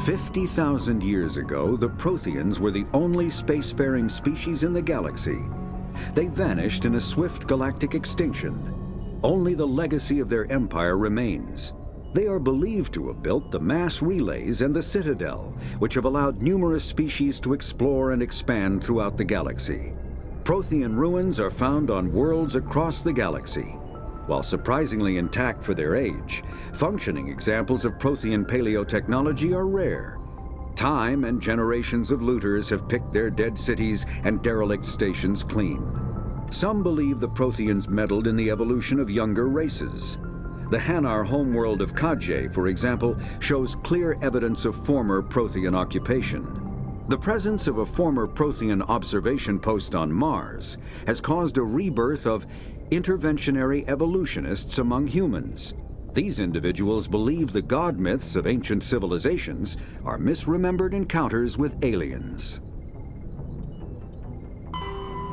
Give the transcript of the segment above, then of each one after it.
50,000 years ago, the Protheans were the only spacefaring species in the galaxy. They vanished in a swift galactic extinction. Only the legacy of their empire remains. They are believed to have built the mass relays and the Citadel, which have allowed numerous species to explore and expand throughout the galaxy. Prothean ruins are found on worlds across the galaxy. While surprisingly intact for their age, functioning examples of Prothean paleotechnology are rare. Time and generations of looters have picked their dead cities and derelict stations clean. Some believe the Protheans meddled in the evolution of younger races. The Hanar homeworld of Kaj, for example, shows clear evidence of former Prothean occupation. The presence of a former Prothean observation post on Mars has caused a rebirth of interventionary evolutionists among humans. These individuals believe the god myths of ancient civilizations are misremembered encounters with aliens.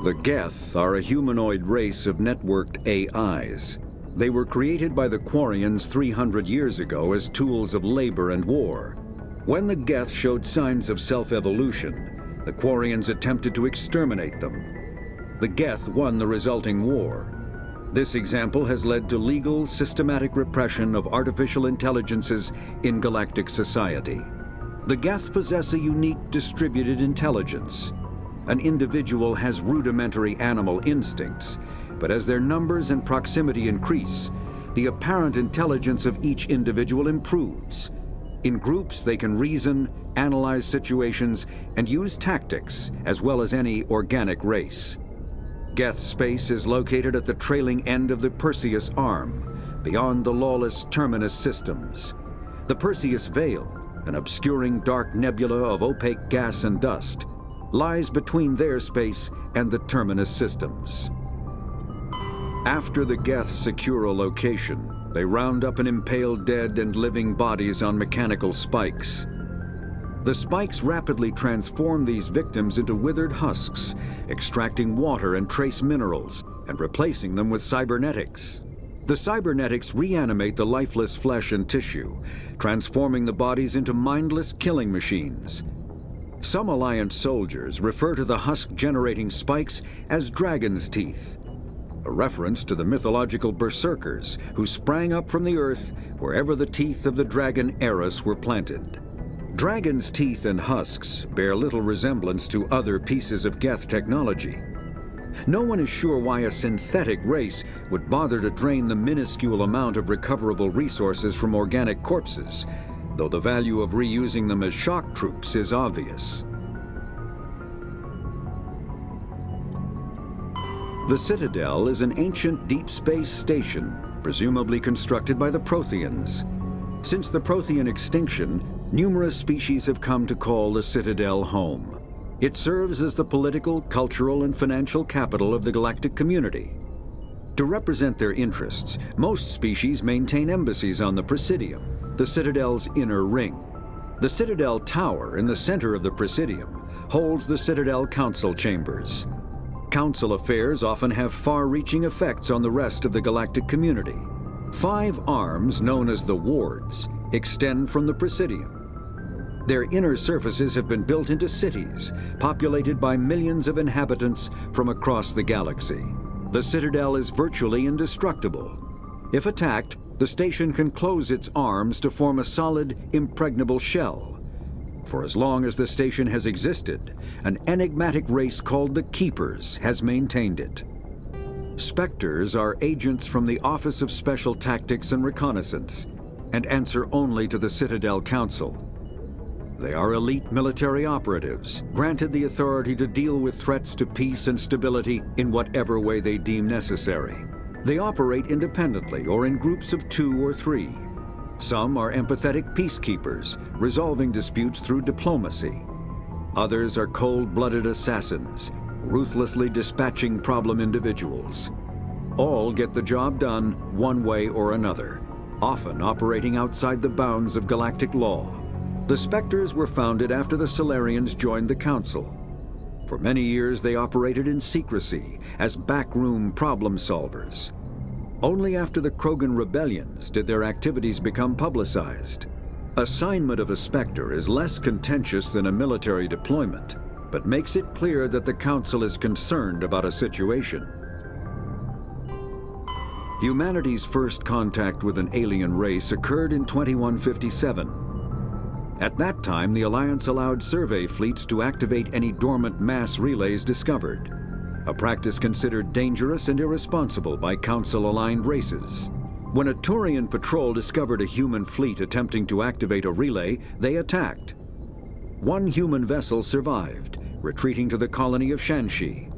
The Geth are a humanoid race of networked AIs. They were created by the Quarians 300 years ago as tools of labor and war. When the Geth showed signs of self-evolution, the Quarians attempted to exterminate them. The Geth won the resulting war. This example has led to legal, systematic repression of artificial intelligences in galactic society. The Geth possess a unique distributed intelligence. An individual has rudimentary animal instincts, but as their numbers and proximity increase, the apparent intelligence of each individual improves. In groups, they can reason, analyze situations, and use tactics, as well as any organic race. Geth space is located at the trailing end of the Perseus Arm, beyond the lawless Terminus systems. The Perseus Veil, an obscuring dark nebula of opaque gas and dust, lies between their space and the Terminus systems. After the Geth secure a location, they round up and impale dead and living bodies on mechanical spikes. The spikes rapidly transform these victims into withered husks, extracting water and trace minerals, and replacing them with cybernetics. The cybernetics reanimate the lifeless flesh and tissue, transforming the bodies into mindless killing machines. Some Alliance soldiers refer to the husk-generating spikes as dragon's teeth, a reference to the mythological berserkers who sprang up from the earth wherever the teeth of the dragon Eris were planted. Dragon's teeth and husks bear little resemblance to other pieces of Geth technology. No one is sure why a synthetic race would bother to drain the minuscule amount of recoverable resources from organic corpses, though the value of reusing them as shock troops is obvious. The Citadel is an ancient deep space station, presumably constructed by the Protheans. Since the Prothean extinction, numerous species have come to call the Citadel home. It serves as the political, cultural, and financial capital of the galactic community. To represent their interests, most species maintain embassies on the Presidium, the Citadel's inner ring. The Citadel Tower in the center of the Presidium holds the Citadel Council Chambers. Council affairs often have far-reaching effects on the rest of the galactic community. 5 arms, known as the wards, extend from the Presidium. Their inner surfaces have been built into cities, populated by millions of inhabitants from across the galaxy. The Citadel is virtually indestructible. If attacked, the station can close its arms to form a solid, impregnable shell. For as long as the station has existed, an enigmatic race called the Keepers has maintained it. Spectres are agents from the Office of Special Tactics and Reconnaissance, and answer only to the Citadel Council. They are elite military operatives, granted the authority to deal with threats to peace and stability in whatever way they deem necessary. They operate independently or in groups of 2 or 3. Some are empathetic peacekeepers, resolving disputes through diplomacy. Others are cold-blooded assassins, ruthlessly dispatching problem individuals. All get the job done one way or another, often operating outside the bounds of galactic law. The Spectres were founded after the Solarians joined the Council. For many years, they operated in secrecy as backroom problem solvers. Only after the Krogan rebellions did their activities become publicized. Assignment of a Spectre is less contentious than a military deployment, but makes it clear that the Council is concerned about a situation. Humanity's first contact with an alien race occurred in 2157. At that time, the Alliance allowed survey fleets to activate any dormant mass relays discovered, a practice considered dangerous and irresponsible by Council-aligned races. When a Turian patrol discovered a human fleet attempting to activate a relay, they attacked. One human vessel survived, retreating to the colony of Shanxi.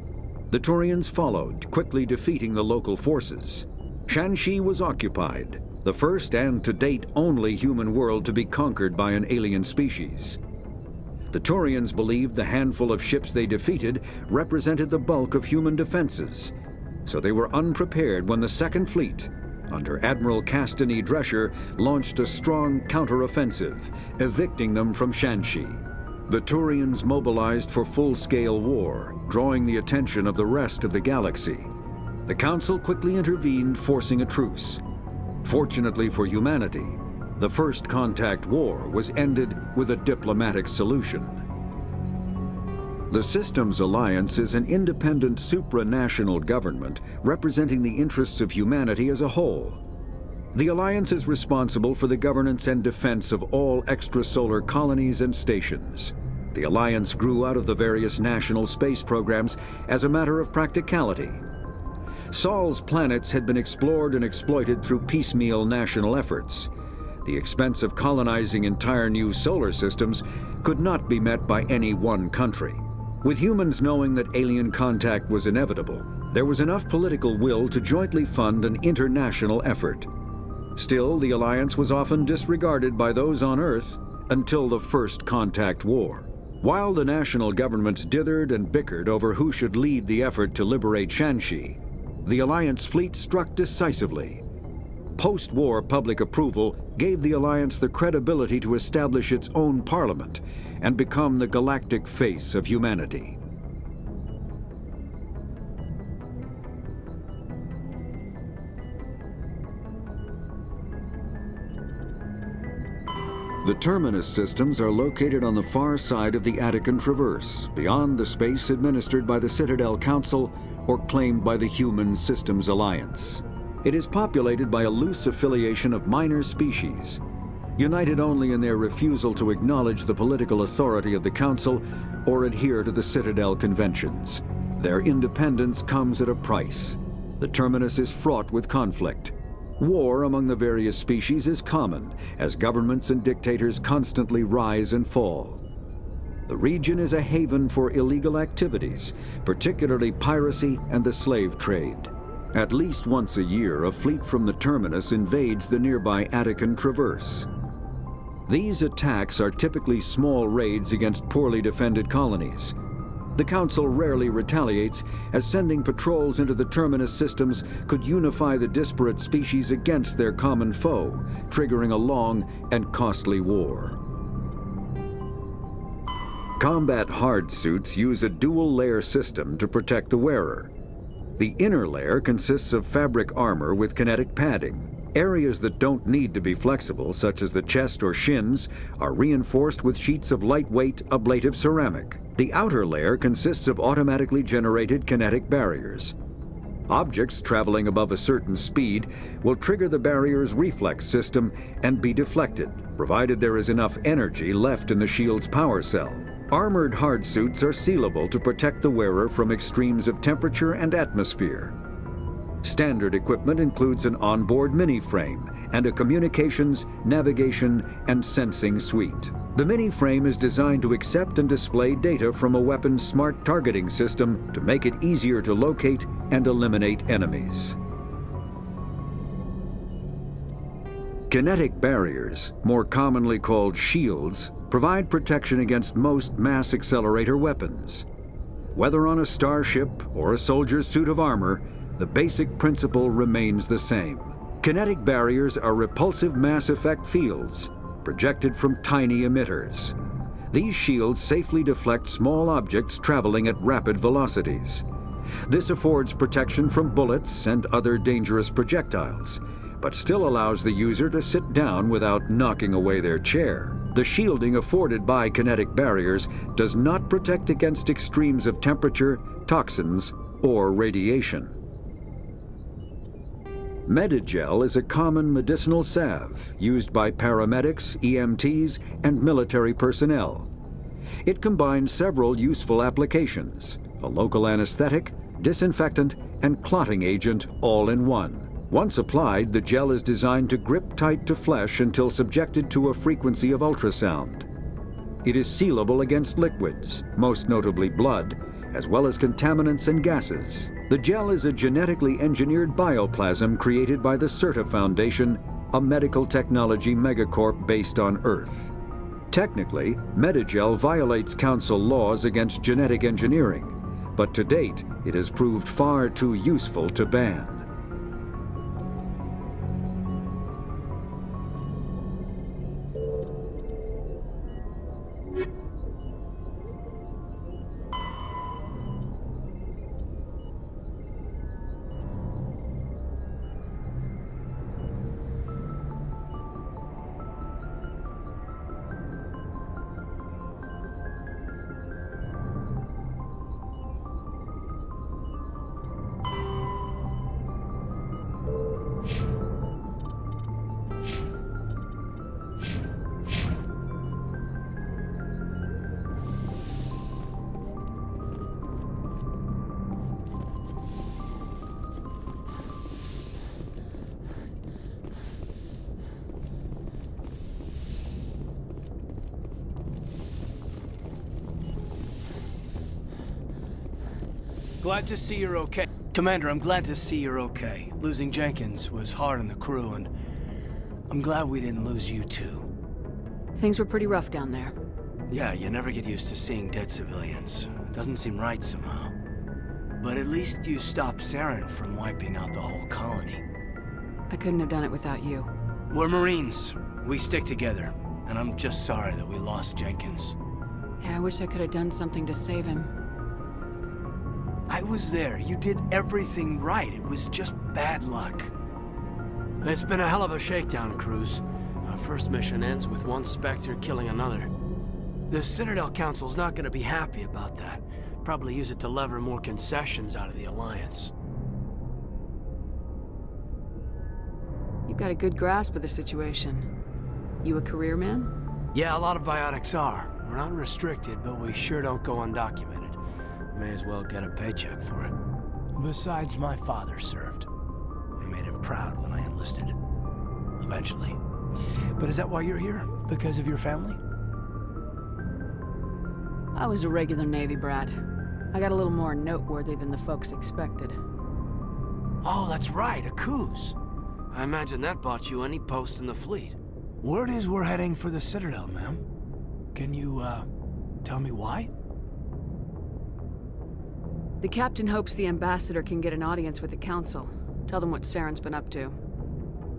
The Turians followed, quickly defeating the local forces. Shanxi was occupied, the first and to date only human world to be conquered by an alien species. The Turians believed the handful of ships they defeated represented the bulk of human defenses, so they were unprepared when the Second Fleet, under Admiral Castany Drescher, launched a strong counteroffensive, evicting them from Shanxi. The Turians mobilized for full-scale war, drawing the attention of the rest of the galaxy. The Council quickly intervened, forcing a truce. Fortunately for humanity, the First Contact War was ended with a diplomatic solution. The Systems Alliance is an independent supranational government representing the interests of humanity as a whole. The Alliance is responsible for the governance and defense of all extrasolar colonies and stations. The Alliance grew out of the various national space programs as a matter of practicality. Sol's planets had been explored and exploited through piecemeal national efforts. The expense of colonizing entire new solar systems could not be met by any one country. With humans knowing that alien contact was inevitable, there was enough political will to jointly fund an international effort. Still, the Alliance was often disregarded by those on Earth until the First Contact War. While the national governments dithered and bickered over who should lead the effort to liberate Shanxi, the Alliance fleet struck decisively. Post-war public approval gave the Alliance the credibility to establish its own parliament and become the galactic face of humanity. The terminus systems are located on the far side of the Attican Traverse, beyond the space administered by the Citadel Council or claimed by the Human Systems Alliance. It is populated by a loose affiliation of minor species, united only in their refusal to acknowledge the political authority of the Council or adhere to the Citadel Conventions. Their independence comes at a price. The terminus is fraught with conflict. War among the various species is common, as governments and dictators constantly rise and fall. The region is a haven for illegal activities, particularly piracy and the slave trade. At least once a year, a fleet from the terminus invades the nearby Attican Traverse. These attacks are typically small raids against poorly defended colonies. The Council rarely retaliates, as sending patrols into the terminus systems could unify the disparate species against their common foe, triggering a long and costly war. Combat hard suits use a dual-layer system to protect the wearer. The inner layer consists of fabric armor with kinetic padding. Areas that don't need to be flexible, such as the chest or shins, are reinforced with sheets of lightweight, ablative ceramic. The outer layer consists of automatically generated kinetic barriers. Objects traveling above a certain speed will trigger the barrier's reflex system and be deflected, provided there is enough energy left in the shield's power cell. Armored hard suits are sealable to protect the wearer from extremes of temperature and atmosphere. Standard equipment includes an onboard mini-frame and a communications, navigation, and sensing suite. The mini-frame is designed to accept and display data from a weapon's smart targeting system to make it easier to locate and eliminate enemies. Kinetic barriers, more commonly called shields, provide protection against most mass accelerator weapons. Whether on a starship or a soldier's suit of armor, the basic principle remains the same. Kinetic barriers are repulsive mass effect fields, projected from tiny emitters. These shields safely deflect small objects traveling at rapid velocities. This affords protection from bullets and other dangerous projectiles, but still allows the user to sit down without knocking away their chair. The shielding afforded by kinetic barriers does not protect against extremes of temperature, toxins, or radiation. Medigel is a common medicinal salve used by paramedics, EMTs, and military personnel. It combines several useful applications: a local anesthetic, disinfectant, and clotting agent all in one. Once applied, the gel is designed to grip tight to flesh until subjected to a frequency of ultrasound. It is sealable against liquids, most notably blood, as well as contaminants and gases. The gel is a genetically engineered bioplasm created by the CERTA Foundation, a medical technology megacorp based on Earth. Technically, Medigel violates council laws against genetic engineering, but to date, it has proved far too useful to ban. Glad to see you're okay. Commander, I'm glad to see you're okay. Losing Jenkins was hard on the crew, and I'm glad we didn't lose you too. Things were pretty rough down there. Yeah, you never get used to seeing dead civilians. It doesn't seem right somehow. But at least you stopped Saren from wiping out the whole colony. I couldn't have done it without you. We're Marines. We stick together. And I'm just sorry that we lost Jenkins. Yeah, I wish I could have done something to save him. I was there. You did everything right. It was just bad luck. It's been a hell of a shakedown, Cruz. Our first mission ends with one Spectre killing another. The Citadel Council's not gonna be happy about that. Probably use it to lever more concessions out of the Alliance. You've got a good grasp of the situation. You a career man? Yeah, a lot of biotics are. We're not restricted, but we sure don't go undocumented. May as well get a paycheck for it. Besides, my father served. I made him proud when I enlisted. Eventually. But is that why you're here? Because of your family? I was a regular Navy brat. I got a little more noteworthy than the folks expected. Oh, that's right, a cruise. I imagine that bought you any post in the fleet. Word is we're heading for the Citadel, ma'am. Can you, tell me why? The captain hopes the ambassador can get an audience with the council. Tell them what Saren's been up to.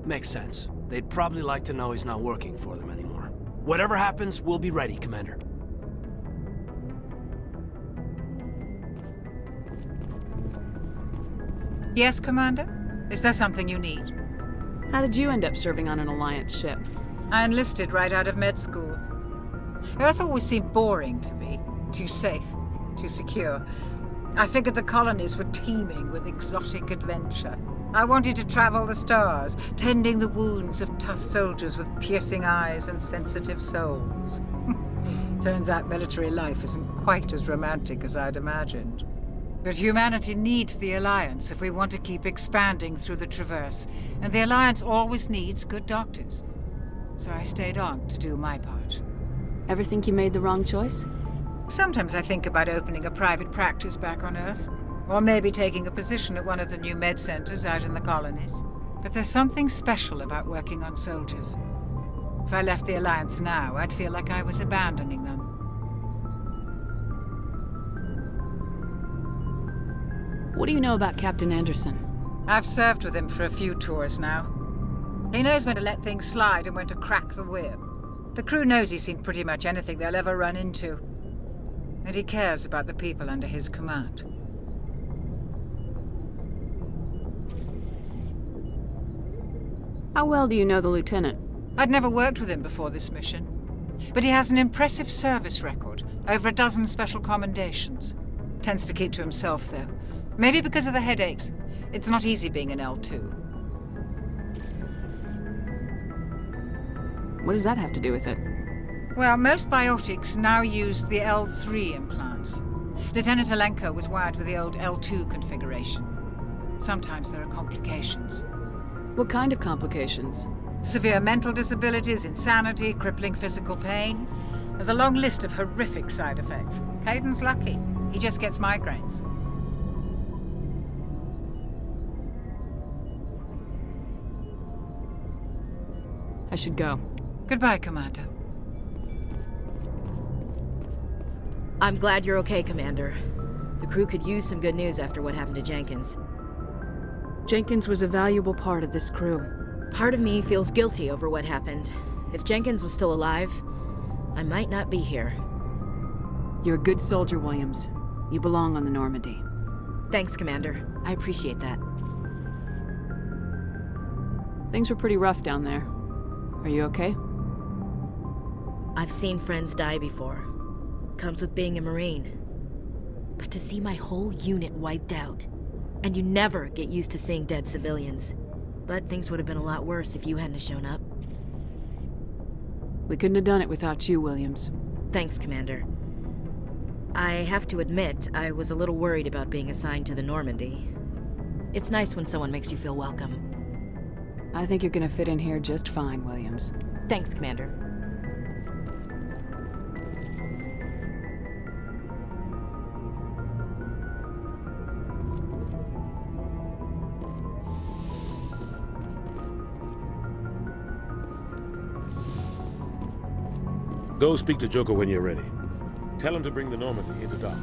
Makes sense. They'd probably like to know he's not working for them anymore. Whatever happens, we'll be ready, Commander. Yes, Commander? Is there something you need? How did you end up serving on an Alliance ship? I enlisted right out of med school. Earth always seemed boring to me. Too safe, too secure. I figured the colonies were teeming with exotic adventure. I wanted to travel the stars, tending the wounds of tough soldiers with piercing eyes and sensitive souls. Turns out military life isn't quite as romantic as I'd imagined. But humanity needs the Alliance if we want to keep expanding through the Traverse, and the Alliance always needs good doctors. So I stayed on to do my part. Ever think you made the wrong choice? Sometimes I think about opening a private practice back on Earth, or maybe taking a position at one of the new med centers out in the colonies. But there's something special about working on soldiers. If I left the Alliance now, I'd feel like I was abandoning them. What do you know about Captain Anderson? I've served with him for a few tours now. He knows when to let things slide and when to crack the whip. The crew knows he's seen pretty much anything they'll ever run into. And he cares about the people under his command. How well do you know the lieutenant? I'd never worked with him before this mission. But he has an impressive service record, over a dozen special commendations. Tends to keep to himself, though. Maybe because of the headaches. It's not easy being an L2. What does that have to do with it? Well, most biotics now use the L3 implants. Lieutenant Alenko was wired with the old L2 configuration. Sometimes there are complications. What kind of complications? Severe mental disabilities, insanity, crippling physical pain. There's a long list of horrific side effects. Caden's lucky. He just gets migraines. I should go. Goodbye, Commander. I'm glad you're okay, Commander. The crew could use some good news after what happened to Jenkins. Jenkins was a valuable part of this crew. Part of me feels guilty over what happened. If Jenkins was still alive, I might not be here. You're a good soldier, Williams. You belong on the Normandy. Thanks, Commander. I appreciate that. Things were pretty rough down there. Are you okay? I've seen friends die before. Comes with being a Marine. But to see my whole unit wiped out, and you never get used to seeing dead civilians. But things would have been a lot worse if you hadn't shown up. We couldn't have done it without you, Williams. Thanks, Commander. I have to admit, I was a little worried about being assigned to the Normandy. It's nice when someone makes you feel welcome. I think you're gonna fit in here just fine, Williams. Thanks, Commander. Go speak to Joker when you're ready. Tell him to bring the Normandy into dock.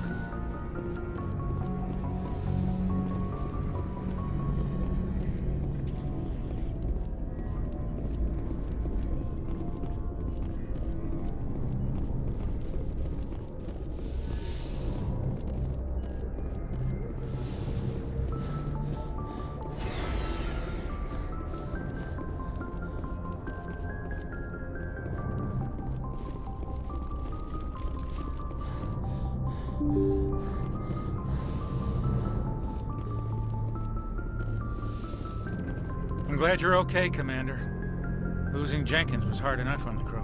I'm glad you're okay, Commander. Losing Jenkins was hard enough on the crew.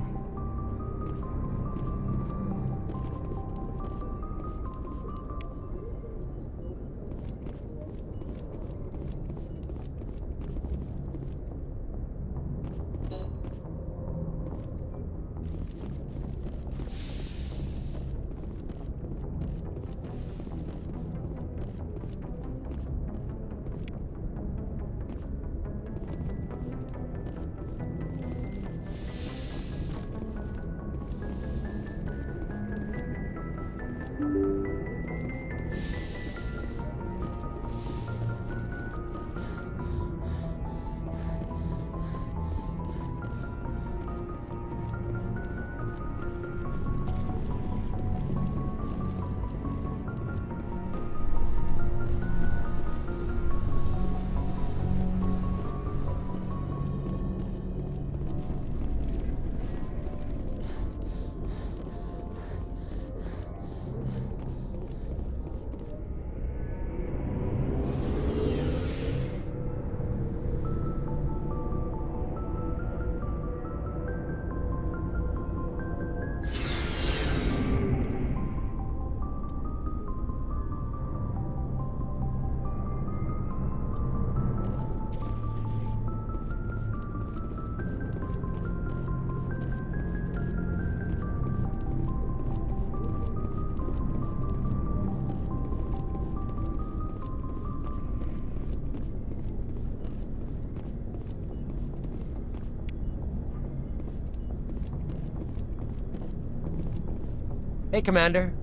Hey, Commander.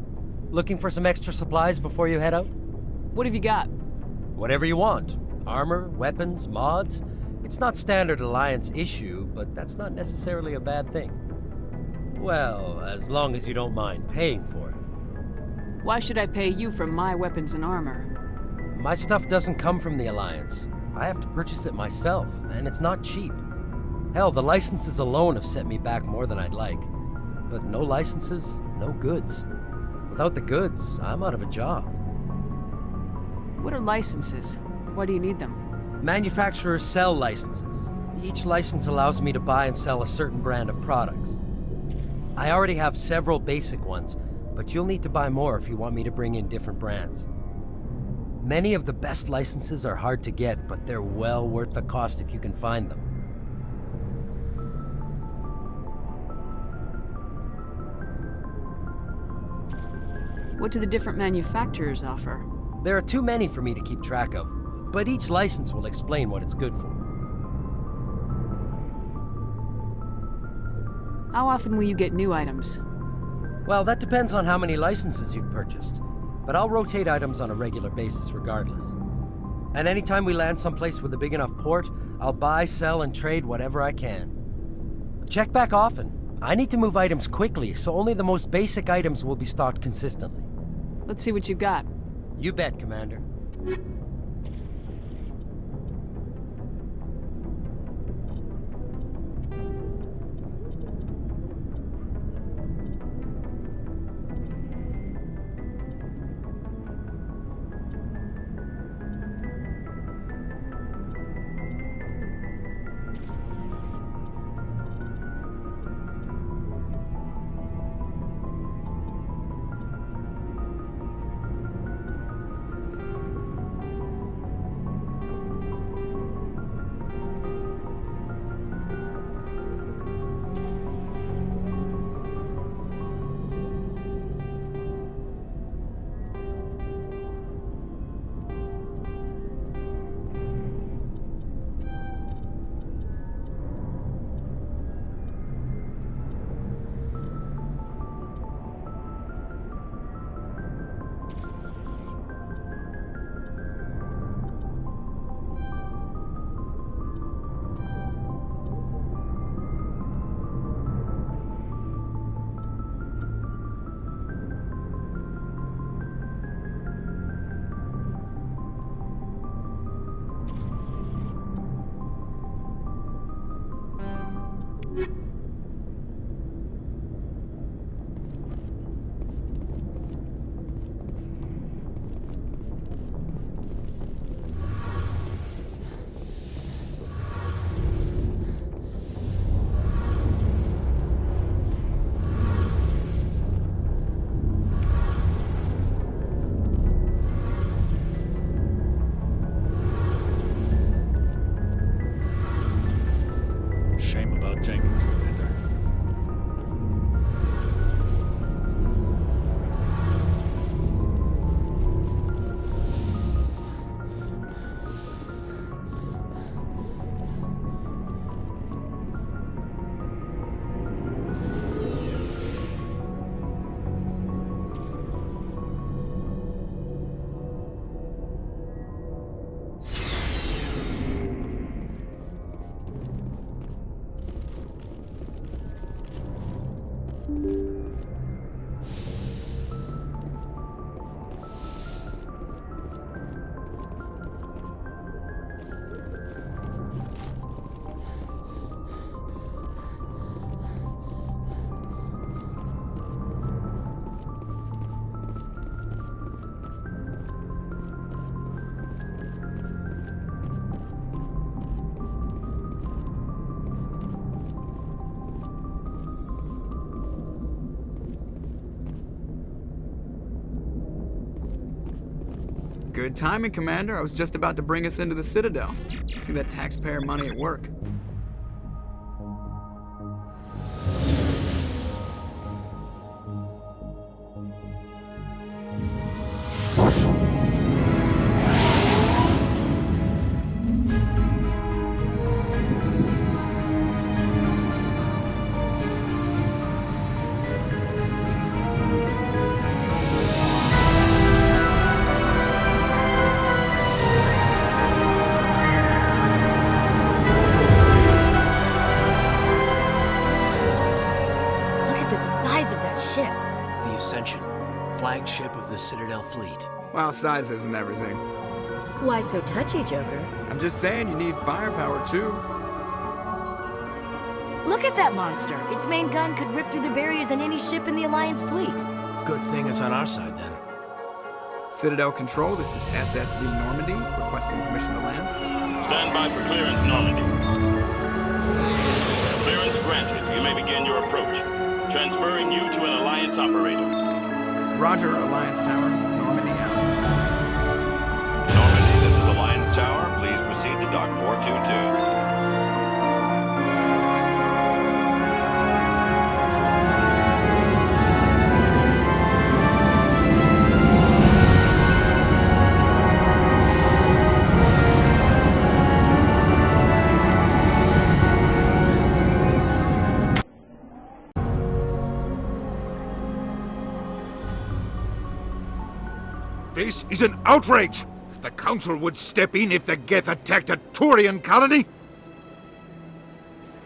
Looking for some extra supplies before you head out? What have you got? Whatever you want. Armor, weapons, mods. It's not standard Alliance issue, but that's not necessarily a bad thing. Well, as long as you don't mind paying for it. Why should I pay you for my weapons and armor? My stuff doesn't come from the Alliance. I have to purchase it myself, and it's not cheap. Hell, the licenses alone have set me back more than I'd like. But no licenses, no goods. Without the goods, I'm out of a job. What are licenses? Why do you need them? Manufacturers sell licenses. Each license allows me to buy and sell a certain brand of products. I already have several basic ones, but you'll need to buy more if you want me to bring in different brands. Many of the best licenses are hard to get, but they're well worth the cost if you can find them. What do the different manufacturers offer? There are too many for me to keep track of, but each license will explain what it's good for. How often will you get new items? Well, that depends on how many licenses you've purchased, but I'll rotate items on a regular basis regardless. And anytime we land someplace with a big enough port, I'll buy, sell, and trade whatever I can. Check back often. I need to move items quickly, so only the most basic items will be stocked consistently. Let's see what you've got. You bet, Commander. Shame about Jenkins, Commander. Good timing, Commander. I was just about to bring us into the Citadel. See that taxpayer money at work. Flagship of the Citadel fleet. Well, size isn't everything. Why so touchy, Joker? I'm just saying you need firepower, too. at that monster. Its main gun could rip through the barriers in any ship in the Alliance fleet. Good thing it's on our side, then. Citadel Control, this is SSV Normandy, requesting permission to land. Stand by for clearance, Normandy. Clearance granted. You may begin your approach. Transferring you to an Alliance operator. Roger, Alliance Tower, Normandy out. Normandy, this is Alliance Tower. Please proceed to Dock 422. This is an outrage! The Council would step in if the Geth attacked a Turian colony?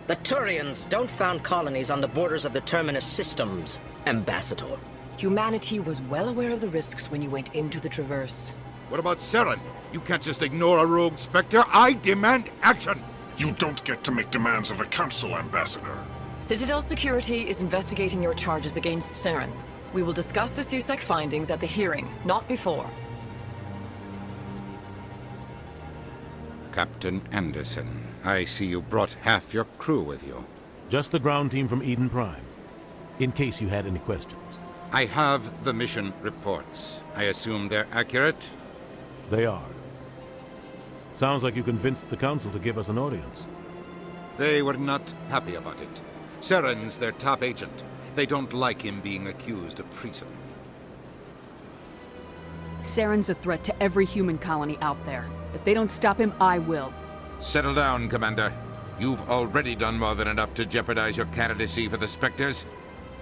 The Turians don't found colonies on the borders of the Terminus systems, Ambassador. Humanity was well aware of the risks when you went into the Traverse. What about Saren? You can't just ignore a rogue Spectre. I demand action! You don't get to make demands of the Council, Ambassador. Citadel Security is investigating your charges against Saren. We will discuss the CSEC findings at the hearing, not before. Captain Anderson, I see you brought half your crew with you. Just the ground team from Eden Prime, in case you had any questions. I have the mission reports. I assume they're accurate? They are. Sounds like you convinced the Council to give us an audience. They were not happy about it. Saren's their top agent. They don't like him being accused of treason. Saren's a threat to every human colony out there. If they don't stop him, I will. Settle down, Commander. You've already done more than enough to jeopardize your candidacy for the Spectres.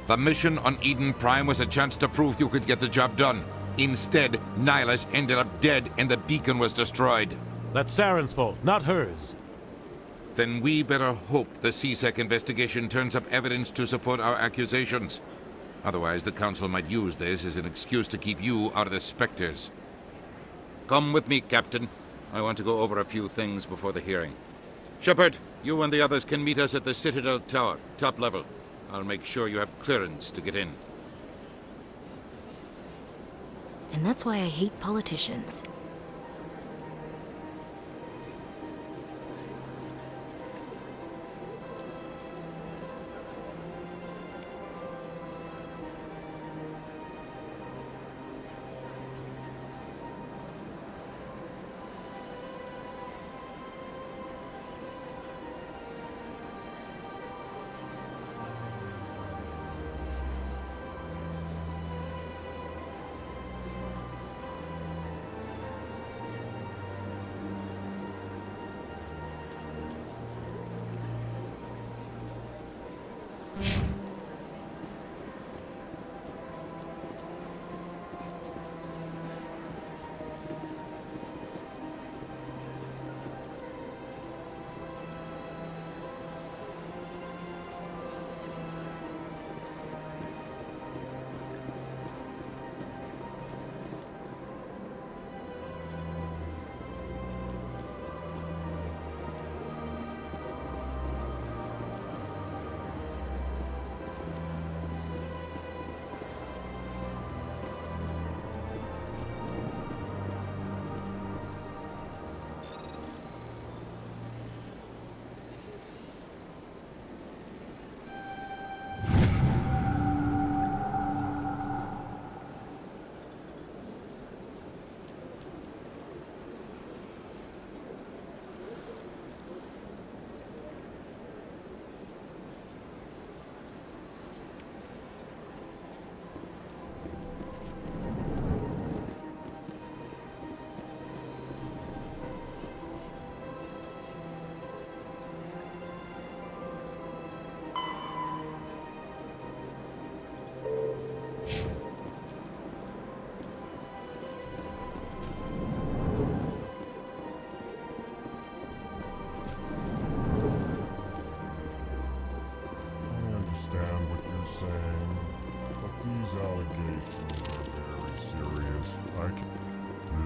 The mission on Eden Prime was a chance to prove you could get the job done. Instead, Nihilus ended up dead and the beacon was destroyed. That's Saren's fault, not hers. Then we better hope the CSEC investigation turns up evidence to support our accusations. Otherwise, the Council might use this as an excuse to keep you out of the Spectres. Come with me, Captain. I want to go over a few things before the hearing. Shepard, you and the others can meet us at the Citadel Tower, top level. I'll make sure you have clearance to get in. And that's why I hate politicians.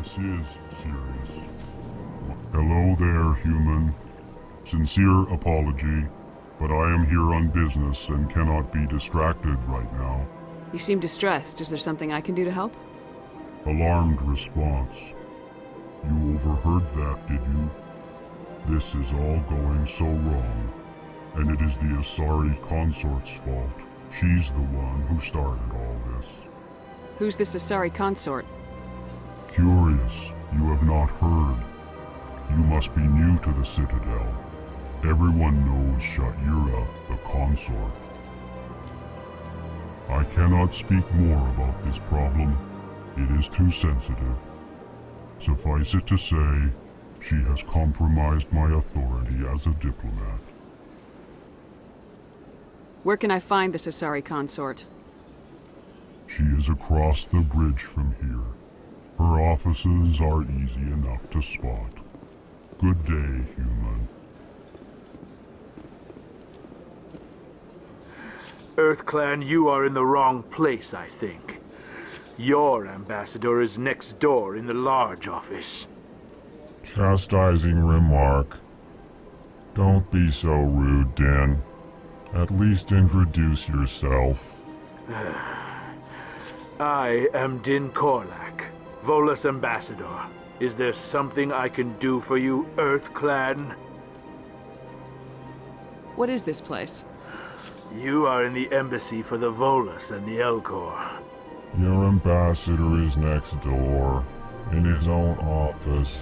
This is serious. Hello there, human. Sincere apology. but I am here on business and cannot be distracted right now. You seem distressed. Is there something I can do to help? Alarmed response. You overheard that, did you? This is all going so wrong, and it is the Asari consort's fault. She's the one who started all this. Who's this Asari consort? Curious, you have not heard. You must be new to the Citadel. Everyone knows Sha'ira, the consort. I cannot speak more about this problem. It is too sensitive. Suffice it to say, she has compromised my authority as a diplomat. Where can I find this Asari consort? She is across the bridge from here. Her offices are easy enough to spot. Good day, human. EarthClan, you are in the wrong place, I think. Your ambassador is next door in the large office. Chastising remark. Don't be so rude, Din. At least introduce yourself. I am Din Korlak, Volus ambassador. Is there something I can do for you, EarthClan? What is this place? You are in the embassy for the Volus and the Elcor. Your ambassador is next door, in his own office.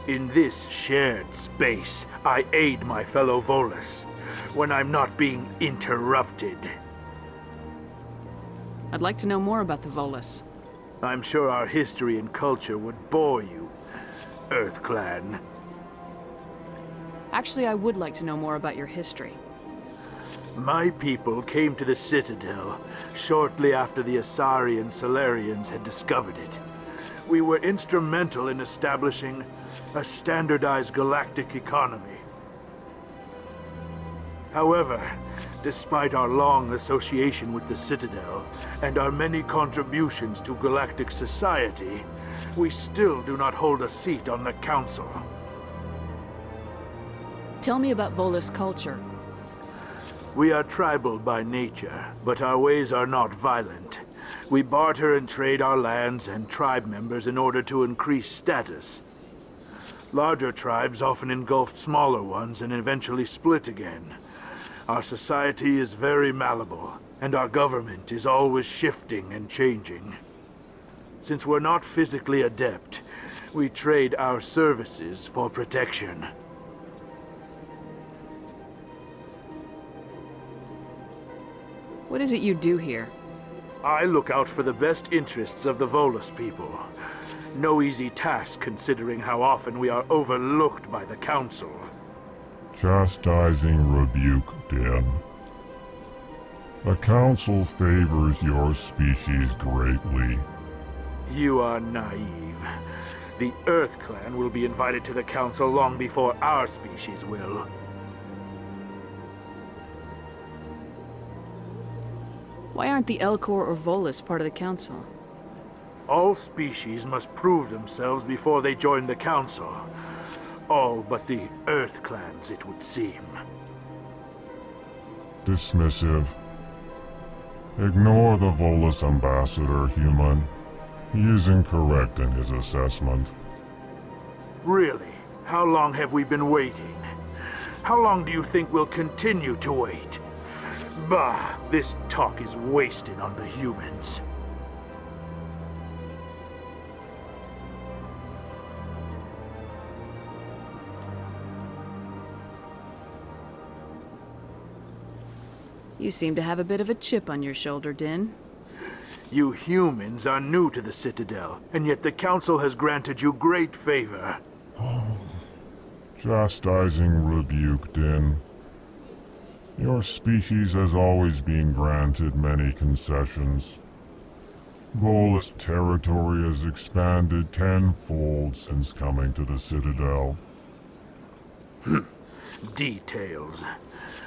In this shared space, I aid my fellow Volus when I'm not being interrupted. I'd like to know more about the Volus. I'm sure our history and culture would bore you, EarthClan. Actually, I would like to know more about your history. My people came to the Citadel shortly after the Asari and Solarians had discovered it. We were instrumental in establishing a standardized galactic economy. However, despite our long association with the Citadel and our many contributions to galactic society, we still do not hold a seat on the Council. Tell me about Volus culture. We are tribal by nature, but our ways are not violent. We barter and trade our lands and tribe members in order to increase status. Larger tribes often engulf smaller ones and eventually split again. Our society is very malleable, and our government is always shifting and changing. Since we're not physically adept, we trade our services for protection. What is it you do here? I look out for the best interests of the Volus people. No easy task considering how often we are overlooked by the Council. Chastising rebuke, Din. The Council favors your species greatly. You are naive. The EarthClan will be invited to the Council long before our species will. Why aren't the Elcor or Volus part of the Council? All species must prove themselves before they join the Council. All but the EarthClans, it would seem. Dismissive. Ignore the Volus ambassador, human. He is incorrect in his assessment. Really? How long have we been waiting? How long do you think we'll continue to wait? Bah, this talk is wasted on the humans. You seem to have a bit of a chip on your shoulder, Din. You humans are new to the Citadel, and yet the Council has granted you great favor. Chastising rebuke, Din. Your species has always been granted many concessions. Volus territory has expanded tenfold since coming to the Citadel. Details.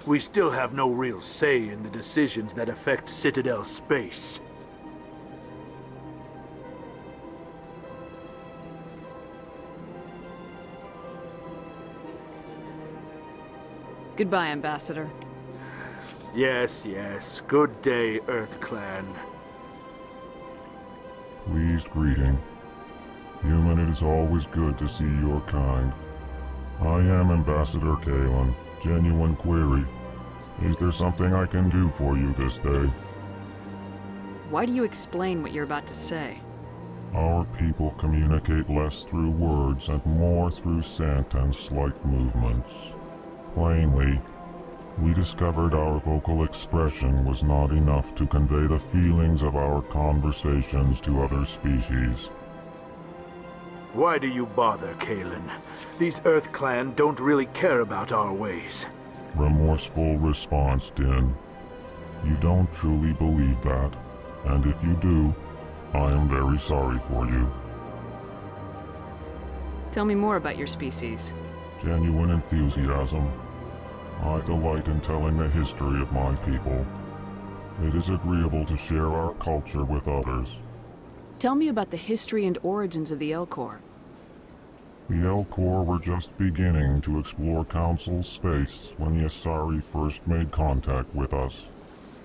We still have no real say in the decisions that affect Citadel space. Goodbye, Ambassador. Yes, yes. Good day, Earth Clan. Pleased greeting. Human, it is always good to see your kind. I am Ambassador Kalen. Genuine query. Is there something I can do for you this day? Why do you explain what you're about to say? Our people communicate less through words and more through scent and slight movements. Plainly, we discovered our vocal expression was not enough to convey the feelings of our conversations to other species. Why do you bother, Kalen? These Earth Clan don't really care about our ways. Remorseful response, Din. You don't truly believe that, and if you do, I am very sorry for you. Tell me more about your species. Genuine enthusiasm. I delight in telling the history of my people. It is agreeable to share our culture with others. Tell me about the history and origins of the Elcor. The Elcor were just beginning to explore Council space when the Asari first made contact with us.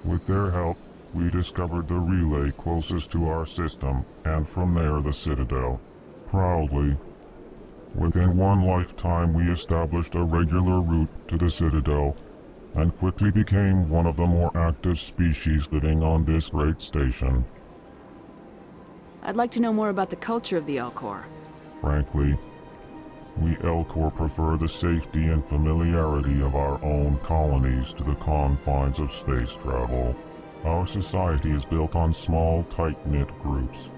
With their help, we discovered the relay closest to our system, and from there the Citadel. Proudly, within one lifetime we established a regular route to the Citadel, and quickly became one of the more active species living on this great station. I'd like to know more about the culture of the Elcor. Frankly, we Elcor prefer the safety and familiarity of our own colonies to the confines of space travel. Our society is built on small, tight-knit groups.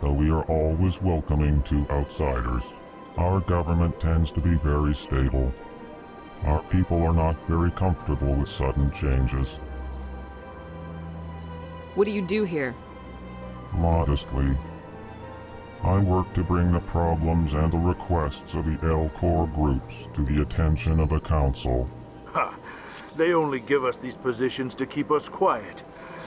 Though we are always welcoming to outsiders, our government tends to be very stable. Our people are not very comfortable with sudden changes. What do you do here? Modestly, I work to bring the problems and the requests of the Elcor groups to the attention of the Council. Ha! They only give us these positions to keep us quiet.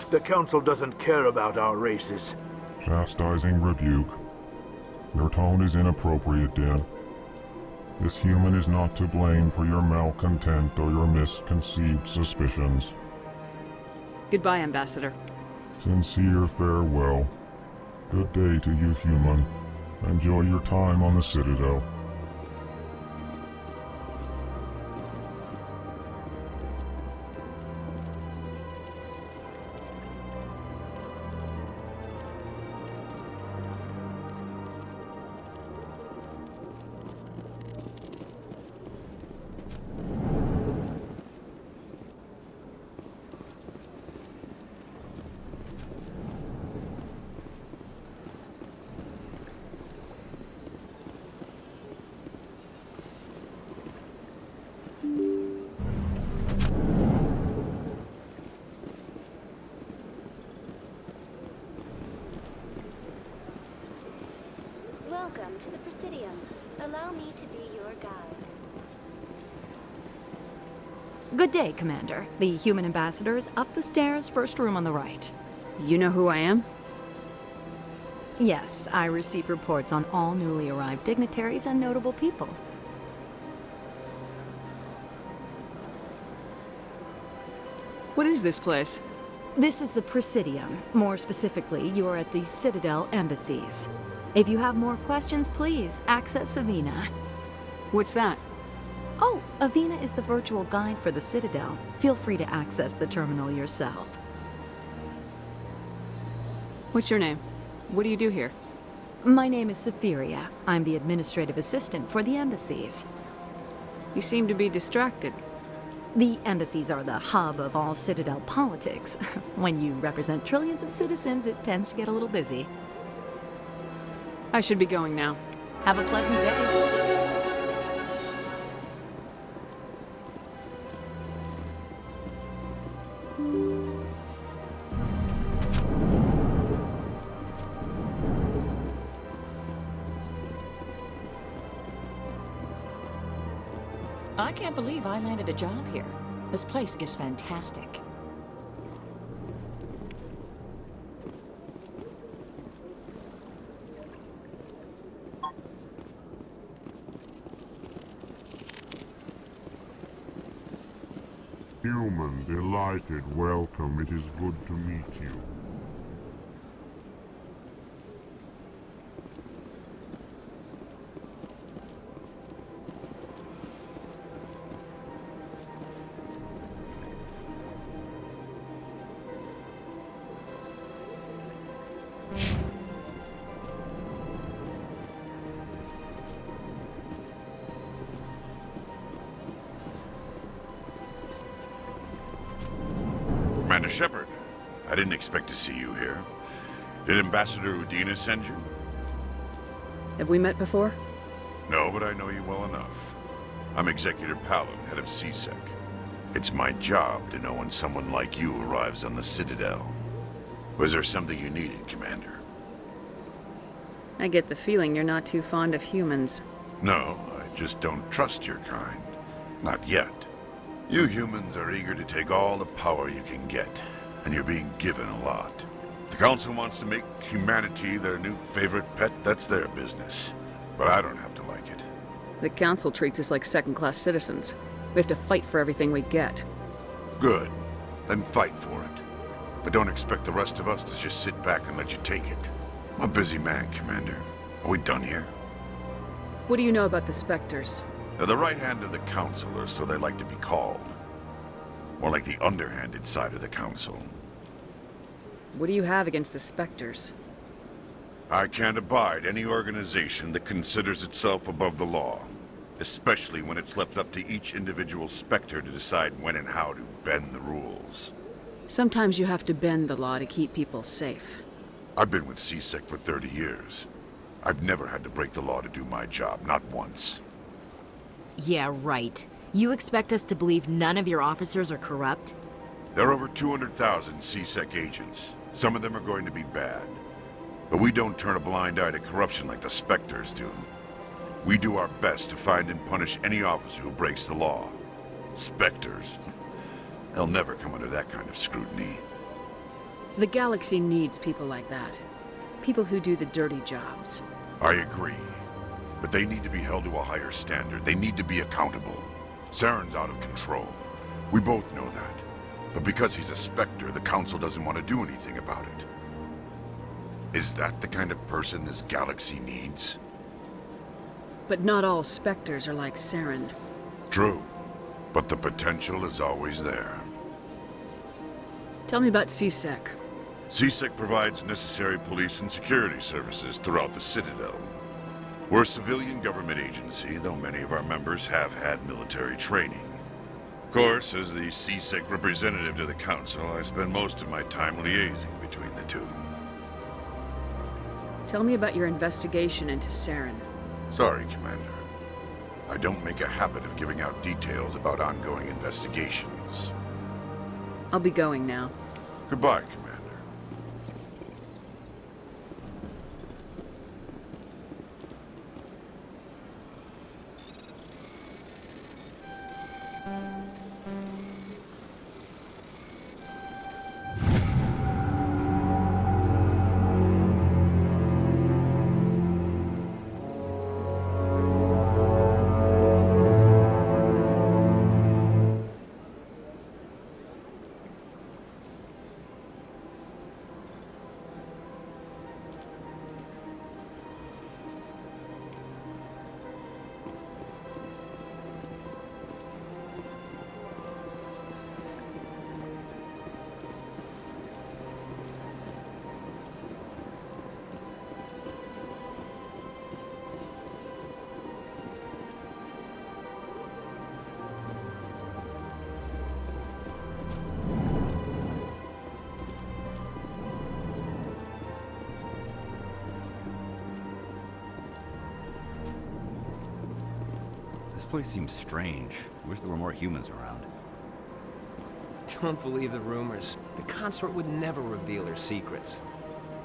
The Council doesn't care about our races. Chastising rebuke. Your tone is inappropriate, Din. This human is not to blame for your malcontent or your misconceived suspicions. Goodbye, Ambassador. Sincere farewell. Good day to you, human. Enjoy your time on the Citadel. Welcome to the Presidium. Allow me to be your guide. Good day, Commander. The human ambassador is up the stairs, first room on the right. You know who I am? Yes, I receive reports on all newly arrived dignitaries and notable people. What is this place? This is the Presidium. More specifically, you are at the Citadel embassies. If you have more questions, please access Avina. What's that? Oh, Avina is the virtual guide for the Citadel. Feel free to access the terminal yourself. What's your name? What do you do here? My name is Safiria. I'm the administrative assistant for the embassies. You seem to be distracted. The embassies are the hub of all Citadel politics. When you represent trillions of citizens, it tends to get a little busy. I should be going now. Have a pleasant day. I can't believe I landed a job here. This place is fantastic. human, delighted, welcome. It is good to meet you. Commander Shepard, I didn't expect to see you here. Did Ambassador Udina send you? Have we met before? No, but I know you well enough. I'm Executor Palin, head of CSEC. It's my job to know when someone like you arrives on the Citadel. Was there something you needed, Commander? I get the feeling you're not too fond of humans. No, I just don't trust your kind. Not yet. You humans are eager to take all the power you can get, and you're being given a lot. If the Council wants to make humanity their new favorite pet, that's their business. But I don't have to like it. The Council treats us like second-class citizens. We have to fight for everything we get. Good. Then fight for it. But don't expect the rest of us to just sit back and let you take it. I'm a busy man, Commander. Are we done here? What do you know about the Spectres? They're the right hand of the Council, or so they like to be called. More like the underhanded side of the Council. What do you have against the Spectres? I can't abide any organization that considers itself above the law. Especially when it's left up to each individual Spectre to decide when and how to bend the rules. Sometimes you have to bend the law to keep people safe. I've been with CSEC for 30 years. I've never had to break the law to do my job, not once. Yeah, right. You expect us to believe none of your officers are corrupt? There are over 200,000 CSEC agents. Some of them are going to be bad. But we don't turn a blind eye to corruption like the Spectres do. We do our best to find and punish any officer who breaks the law. Spectres. They'll never come under that kind of scrutiny. The galaxy needs people like that. People who do the dirty jobs. I agree. But they need to be held to a higher standard. They need to be accountable. Saren's out of control. We both know that. But because he's a Spectre, the Council doesn't want to do anything about it. Is that the kind of person this galaxy needs? But not all Spectres are like Saren. True. But the potential is always there. Tell me about CSEC. CSEC provides necessary police and security services throughout the Citadel. We're a civilian government agency, though many of our members have had military training. Of course, as the CSEC representative to the Council, I spend most of my time liaising between the two. Tell me about your investigation into Saren. Sorry, Commander. I don't make a habit of giving out details about ongoing investigations. I'll be going now. Goodbye, Commander. This place seems strange. I wish there were more humans around. Don't believe the rumors. The consort would never reveal her secrets.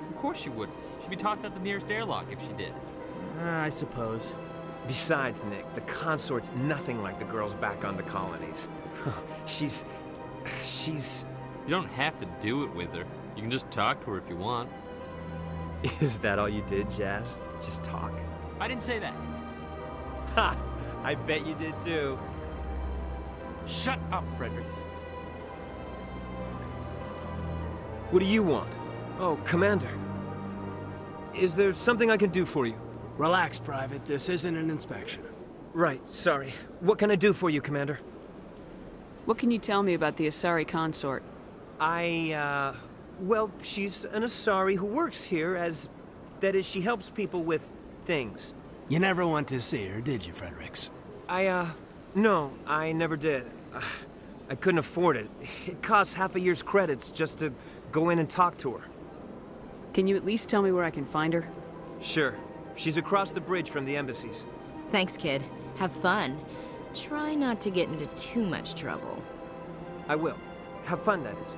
Of course she would. She'd be tossed out the nearest airlock if she did. I suppose. Besides, Nick, the consort's nothing like the girls back on the colonies. She's... You don't have to do it with her. You can just talk to her if you want. Is that all you did, Jazz? Just talk? I didn't say that. Ha! I bet you did too. Shut up, Fredericks. What do you want? Oh, Commander. Is there something I can do for you? Relax, Private. This isn't an inspection. Right, sorry. What can I do for you, Commander? What can you tell me about the Asari consort? Well, she's an Asari who works here as... That is, she helps people with things. You never went to see her, did you, Fredericks? No, I never did. I couldn't afford it. It costs half a year's credits just to go in and talk to her. Can you at least tell me where I can find her? Sure. She's across the bridge from the embassies. Thanks, kid. Have fun. Try not to get into too much trouble. I will. Have fun, that is.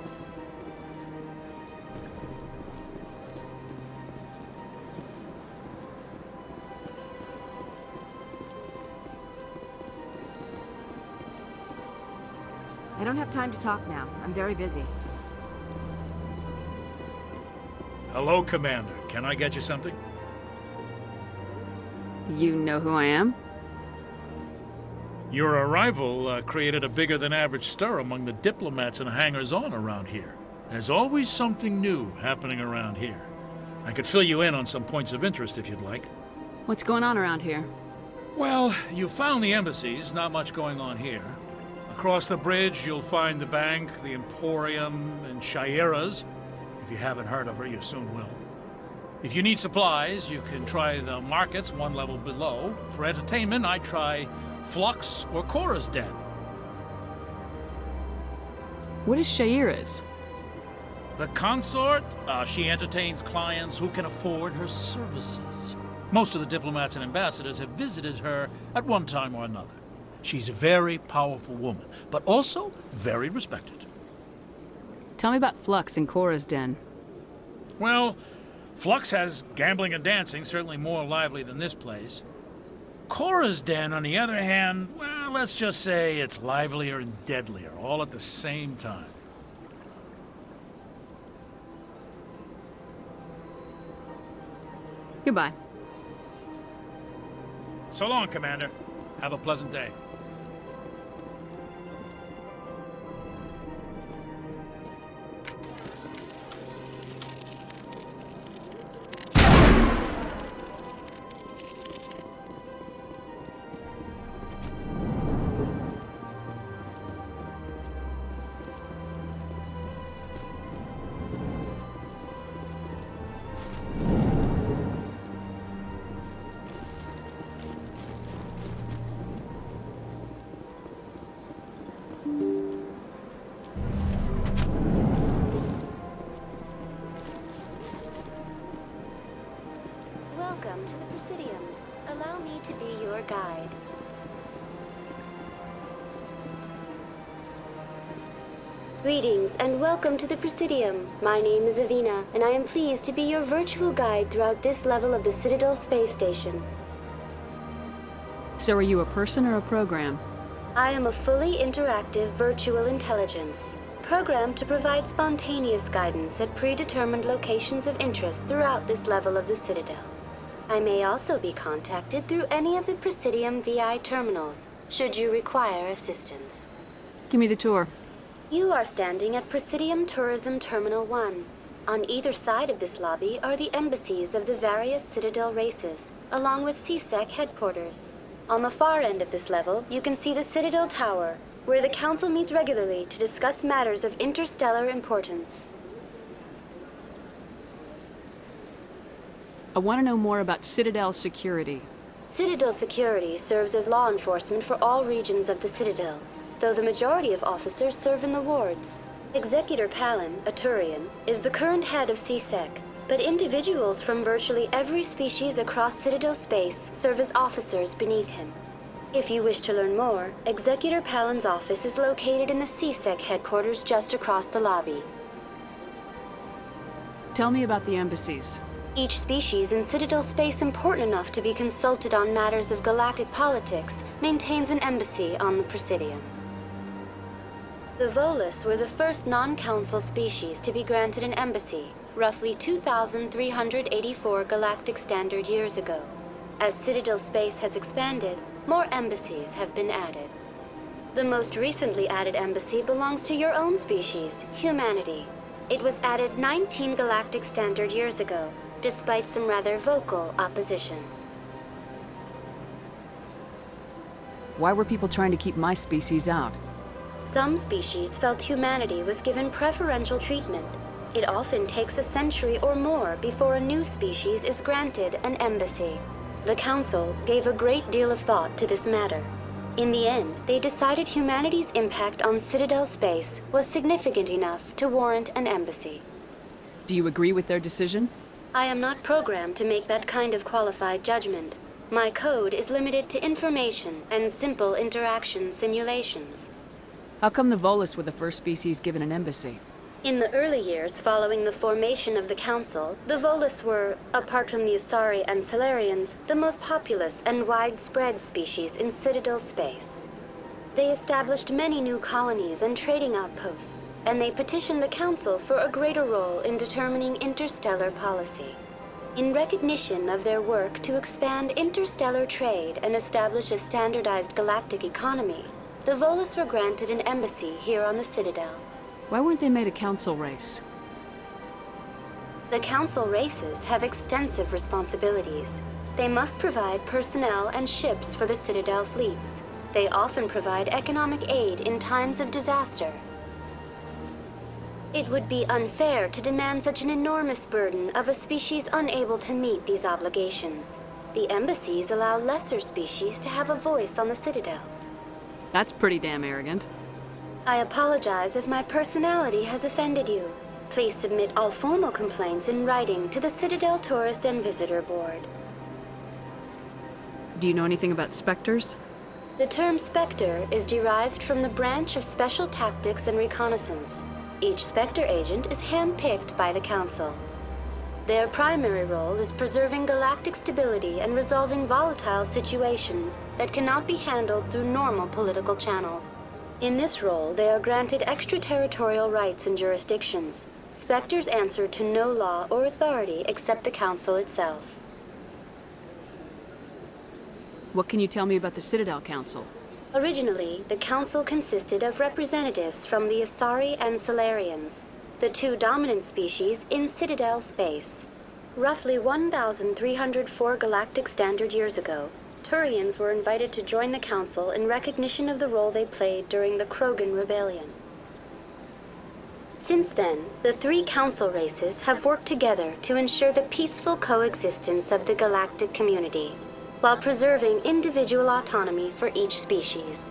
I don't have time to talk now. I'm very busy. Hello, Commander. Can I get you something? You know who I am? Your arrival created a bigger-than-average stir among the diplomats and hangers-on around here. There's always something new happening around here. I could fill you in on some points of interest if you'd like. What's going on around here? Well, you found the embassies, not much going on here. Across the bridge, you'll find the bank, the Emporium, and Shaira's. If you haven't heard of her, you soon will. If you need supplies, you can try the markets one level below. For entertainment, I try Flux or Cora's Den. What is Shaira's? The consort, she entertains clients who can afford her services. Most of the diplomats and ambassadors have visited her at one time or another. She's a very powerful woman, but also very respected. Tell me about Flux and Cora's Den. Well, Flux has gambling and dancing, certainly more lively than this place. Cora's Den, on the other hand, well, let's just say it's livelier and deadlier, all at the same time. Goodbye. So long, Commander. Have a pleasant day. Welcome to the Presidium. Allow me to be your guide. Greetings and welcome to the Presidium. My name is Avina, and I am pleased to be your virtual guide throughout this level of the Citadel space station. So are you a person or a program? I am a fully interactive virtual intelligence, programmed to provide spontaneous guidance at predetermined locations of interest throughout this level of the Citadel. I may also be contacted through any of the Presidium VI terminals, should you require assistance. Give me the tour. You are standing at Presidium Tourism Terminal 1. On either side of this lobby are the embassies of the various Citadel races, along with CSEC headquarters. On the far end of this level, you can see the Citadel Tower, where the Council meets regularly to discuss matters of interstellar importance. I want to know more about Citadel security. Citadel security serves as law enforcement for all regions of the Citadel, though the majority of officers serve in the wards. Executor Palin, a Turian, is the current head of CSEC, but individuals from virtually every species across Citadel space serve as officers beneath him. If you wish to learn more, Executor Palin's office is located in the CSEC headquarters just across the lobby. Tell me about the embassies. Each species in Citadel space important enough to be consulted on matters of galactic politics maintains an embassy on the Presidium. The Volus were the first non-council species to be granted an embassy, roughly 2,384 galactic standard years ago. As Citadel space has expanded, more embassies have been added. The most recently added embassy belongs to your own species, humanity. It was added 19 galactic standard years ago, despite some rather vocal opposition. Why were people trying to keep my species out? Some species felt humanity was given preferential treatment. It often takes a century or more before a new species is granted an embassy. The Council gave a great deal of thought to this matter. In the end, they decided humanity's impact on Citadel space was significant enough to warrant an embassy. Do you agree with their decision? I am not programmed to make that kind of qualified judgment. My code is limited to information and simple interaction simulations. How come the Volus were the first species given an embassy? In the early years following the formation of the Council, the Volus were, apart from the Asari and Salarians, the most populous and widespread species in Citadel space. They established many new colonies and trading outposts, and they petitioned the Council for a greater role in determining interstellar policy. In recognition of their work to expand interstellar trade and establish a standardized galactic economy, the Volus were granted an embassy here on the Citadel. Why weren't they made a council race? The Council races have extensive responsibilities. They must provide personnel and ships for the Citadel fleets. They often provide economic aid in times of disaster. It would be unfair to demand such an enormous burden of a species unable to meet these obligations. The embassies allow lesser species to have a voice on the Citadel. That's pretty damn arrogant. I apologize if my personality has offended you. Please submit all formal complaints in writing to the Citadel Tourist and Visitor Board. Do you know anything about specters? The term Spectre is derived from the branch of Special Tactics and Reconnaissance. Each Spectre agent is handpicked by the Council. Their primary role is preserving galactic stability and resolving volatile situations that cannot be handled through normal political channels. In this role, they are granted extraterritorial rights and jurisdictions. Spectres answer to no law or authority except the Council itself. What can you tell me about the Citadel Council? Originally, the Council consisted of representatives from the Asari and Salarians, the two dominant species in Citadel space. Roughly 1,304 galactic standard years ago, Turians were invited to join the Council in recognition of the role they played during the Krogan Rebellion. Since then, the three Council races have worked together to ensure the peaceful coexistence of the galactic community, while preserving individual autonomy for each species.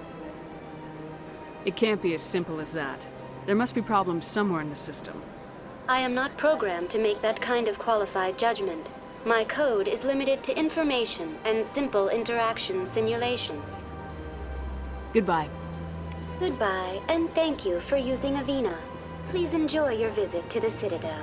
It can't be as simple as that. There must be problems somewhere in the system. I am not programmed to make that kind of qualified judgment. My code is limited to information and simple interaction simulations. Goodbye. Goodbye, and thank you for using Avina. Please enjoy your visit to the Citadel.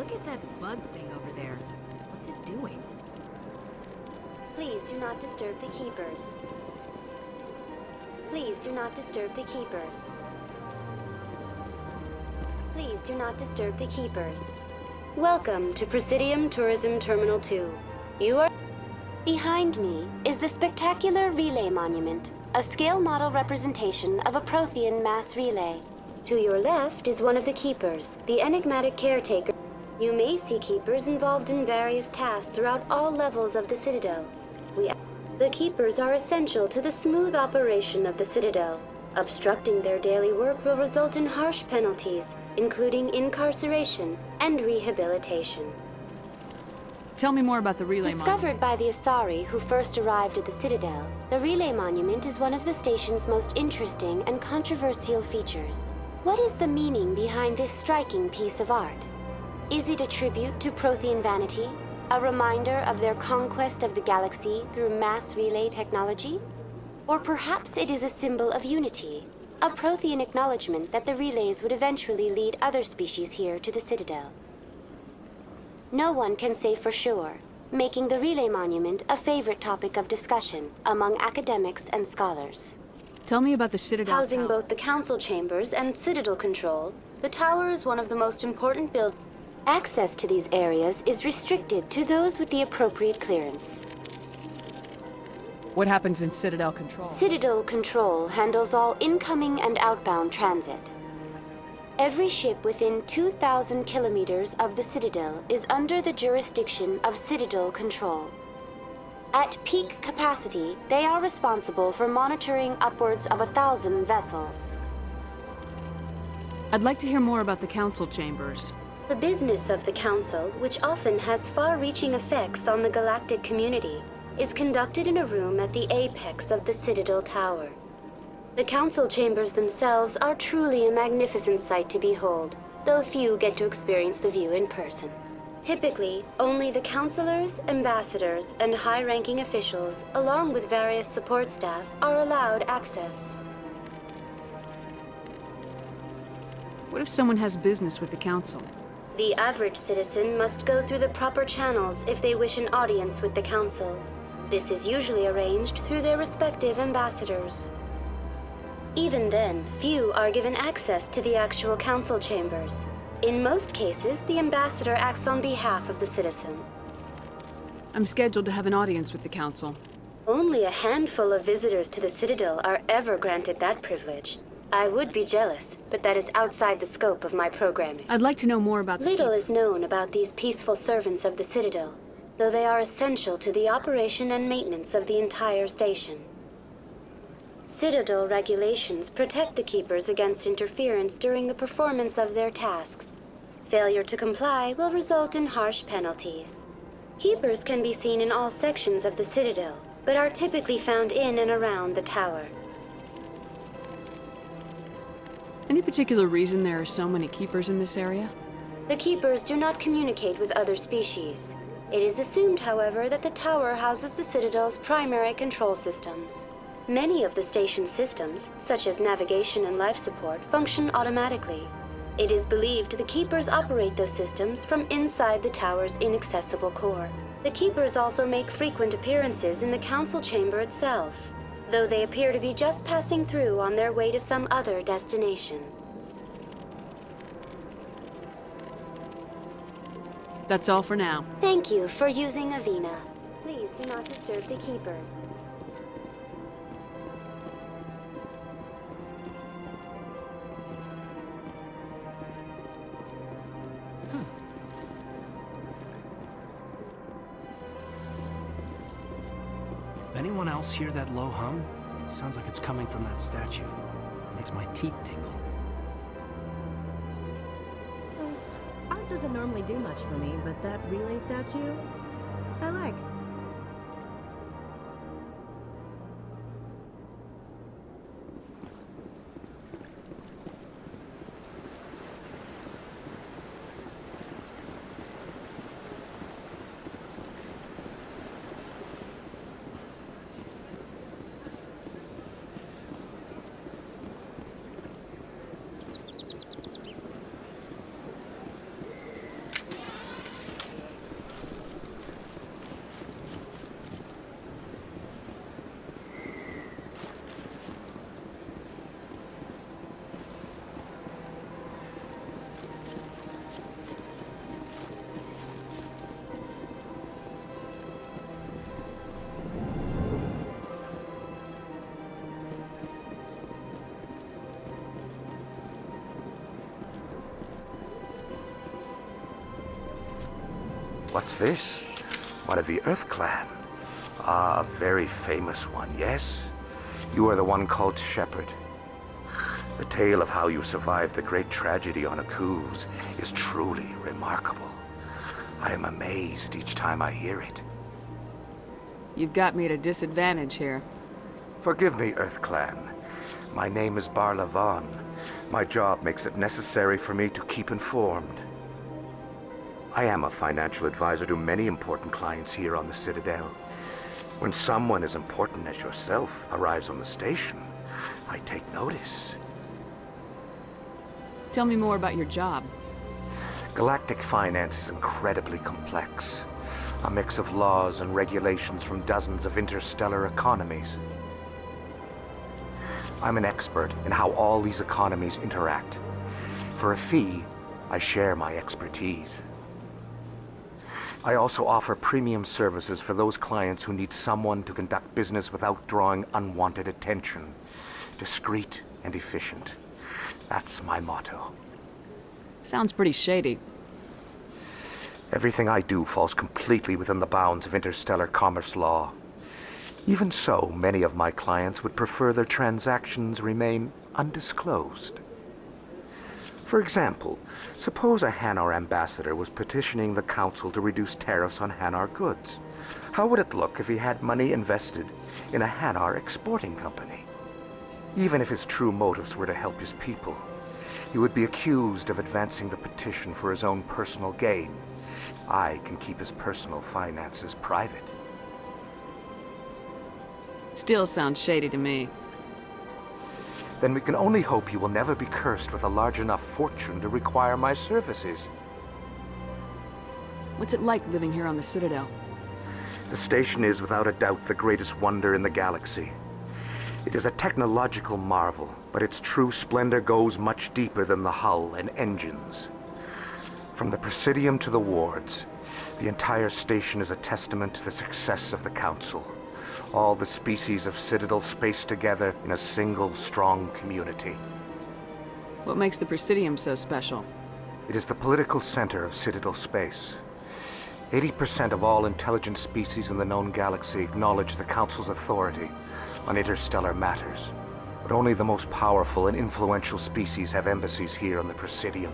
Look at that bug thing over there. What's it doing? Please do not disturb the keepers. Please do not disturb the keepers. Please do not disturb the keepers. Welcome to Presidium Tourism Terminal 2. You are... Behind me is the spectacular relay monument, a scale model representation of a Prothean mass relay. To your left is one of the keepers, the enigmatic caretaker. You may see keepers involved in various tasks throughout all levels of the Citadel. The keepers are essential to the smooth operation of the Citadel. Obstructing their daily work will result in harsh penalties, including incarceration and rehabilitation. Tell me more about the relay monument. Discovered by the Asari who first arrived at the Citadel, the relay monument is one of the station's most interesting and controversial features. What is the meaning behind this striking piece of art? Is it a tribute to Prothean vanity? A reminder of their conquest of the galaxy through mass relay technology? Or perhaps it is a symbol of unity, a Prothean acknowledgement that the relays would eventually lead other species here to the Citadel. No one can say for sure, making the relay monument a favorite topic of discussion among academics and scholars. Tell me about the Citadel Housing Tower. both the council chambers and Citadel control, the tower is one of the most important buildings. Access to these areas is restricted to those with the appropriate clearance. What happens in Citadel Control? Citadel Control handles all incoming and outbound transit. Every ship within 2,000 kilometers of the Citadel is under the jurisdiction of Citadel Control. At peak capacity, they are responsible for monitoring upwards of 1,000 vessels. I'd like to hear more about the council chambers. The business of the Council, which often has far-reaching effects on the galactic community, is conducted in a room at the apex of the Citadel Tower. The Council chambers themselves are truly a magnificent sight to behold, though few get to experience the view in person. Typically, only the councilors, ambassadors, and high-ranking officials, along with various support staff, are allowed access. What if someone has business with the council? The average citizen must go through the proper channels if they wish an audience with the Council. This is usually arranged through their respective ambassadors. Even then, few are given access to the actual Council chambers. In most cases, the ambassador acts on behalf of the citizen. I'm scheduled to have an audience with the council. Only a handful of visitors to the Citadel are ever granted that privilege. I would be jealous, but that is outside the scope of my programming. I'd like to know more about Little is known about these peaceful servants of the Citadel, though they are essential to the operation and maintenance of the entire station. Citadel regulations protect the keepers against interference during the performance of their tasks. Failure to comply will result in harsh penalties. Keepers can be seen in all sections of the Citadel, but are typically found in and around the tower. Any particular reason there are so many keepers in this area? The keepers do not communicate with other species. It is assumed, however, that the tower houses the Citadel's primary control systems. Many of the station's systems, such as navigation and life support, function automatically. It is believed the keepers operate those systems from inside the tower's inaccessible core. The keepers also make frequent appearances in the council chamber itself, though they appear to be just passing through on their way to some other destination. That's all for now. Thank you for using Avina. Please do not disturb the keepers. Anyone else hear that low hum? Sounds like it's coming from that statue. Makes my teeth tingle. Art doesn't normally do much for me, but that relay statue, I like. What's this? One of the Earth Clan. Ah, a very famous one, yes? You are the one called Shepard. The tale of how you survived the great tragedy on Akuz is truly remarkable. I am amazed each time I hear it. You've got me at a disadvantage here. Forgive me, Earth Clan. My name is Barla Vaughn. My job makes it necessary for me to keep informed. I am a financial advisor to many important clients here on the Citadel. When someone as important as yourself arrives on the station, I take notice. Tell me more about your job. Galactic finance is incredibly complex. A mix of laws and regulations from dozens of interstellar economies. I'm an expert in how all these economies interact. For a fee, I share my expertise. I also offer premium services for those clients who need someone to conduct business without drawing unwanted attention. Discreet and efficient. That's my motto. Sounds pretty shady. Everything I do falls completely within the bounds of interstellar commerce law. Even so, many of my clients would prefer their transactions remain undisclosed. For example, suppose a Hanar ambassador was petitioning the council to reduce tariffs on Hanar goods. How would it look if he had money invested in a Hanar exporting company? Even if his true motives were to help his people, he would be accused of advancing the petition for his own personal gain. I can keep his personal finances private. Still sounds shady to me. Then we can only hope you will never be cursed with a large enough fortune to require my services. What's it like living here on the Citadel? The station is without a doubt the greatest wonder in the galaxy. It is a technological marvel, but its true splendor goes much deeper than the hull and engines. From the Presidium to the wards, the entire station is a testament to the success of the Council. All the species of Citadel spaced together in a single, strong community. What makes the Presidium so special? It is the political center of Citadel space. 80% of all intelligent species in the known galaxy acknowledge the Council's authority on interstellar matters. But only the most powerful and influential species have embassies here on the Presidium.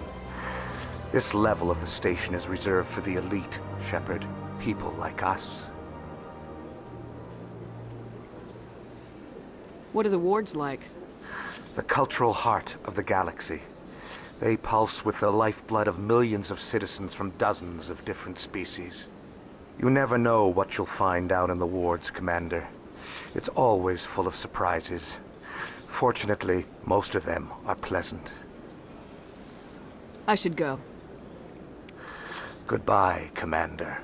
This level of the station is reserved for the elite, Shepard. People like us. What are the wards like? The cultural heart of the galaxy. They pulse with the lifeblood of millions of citizens from dozens of different species. You never know what you'll find out in the wards, Commander. It's always full of surprises. Fortunately, most of them are pleasant. I should go. Goodbye, Commander.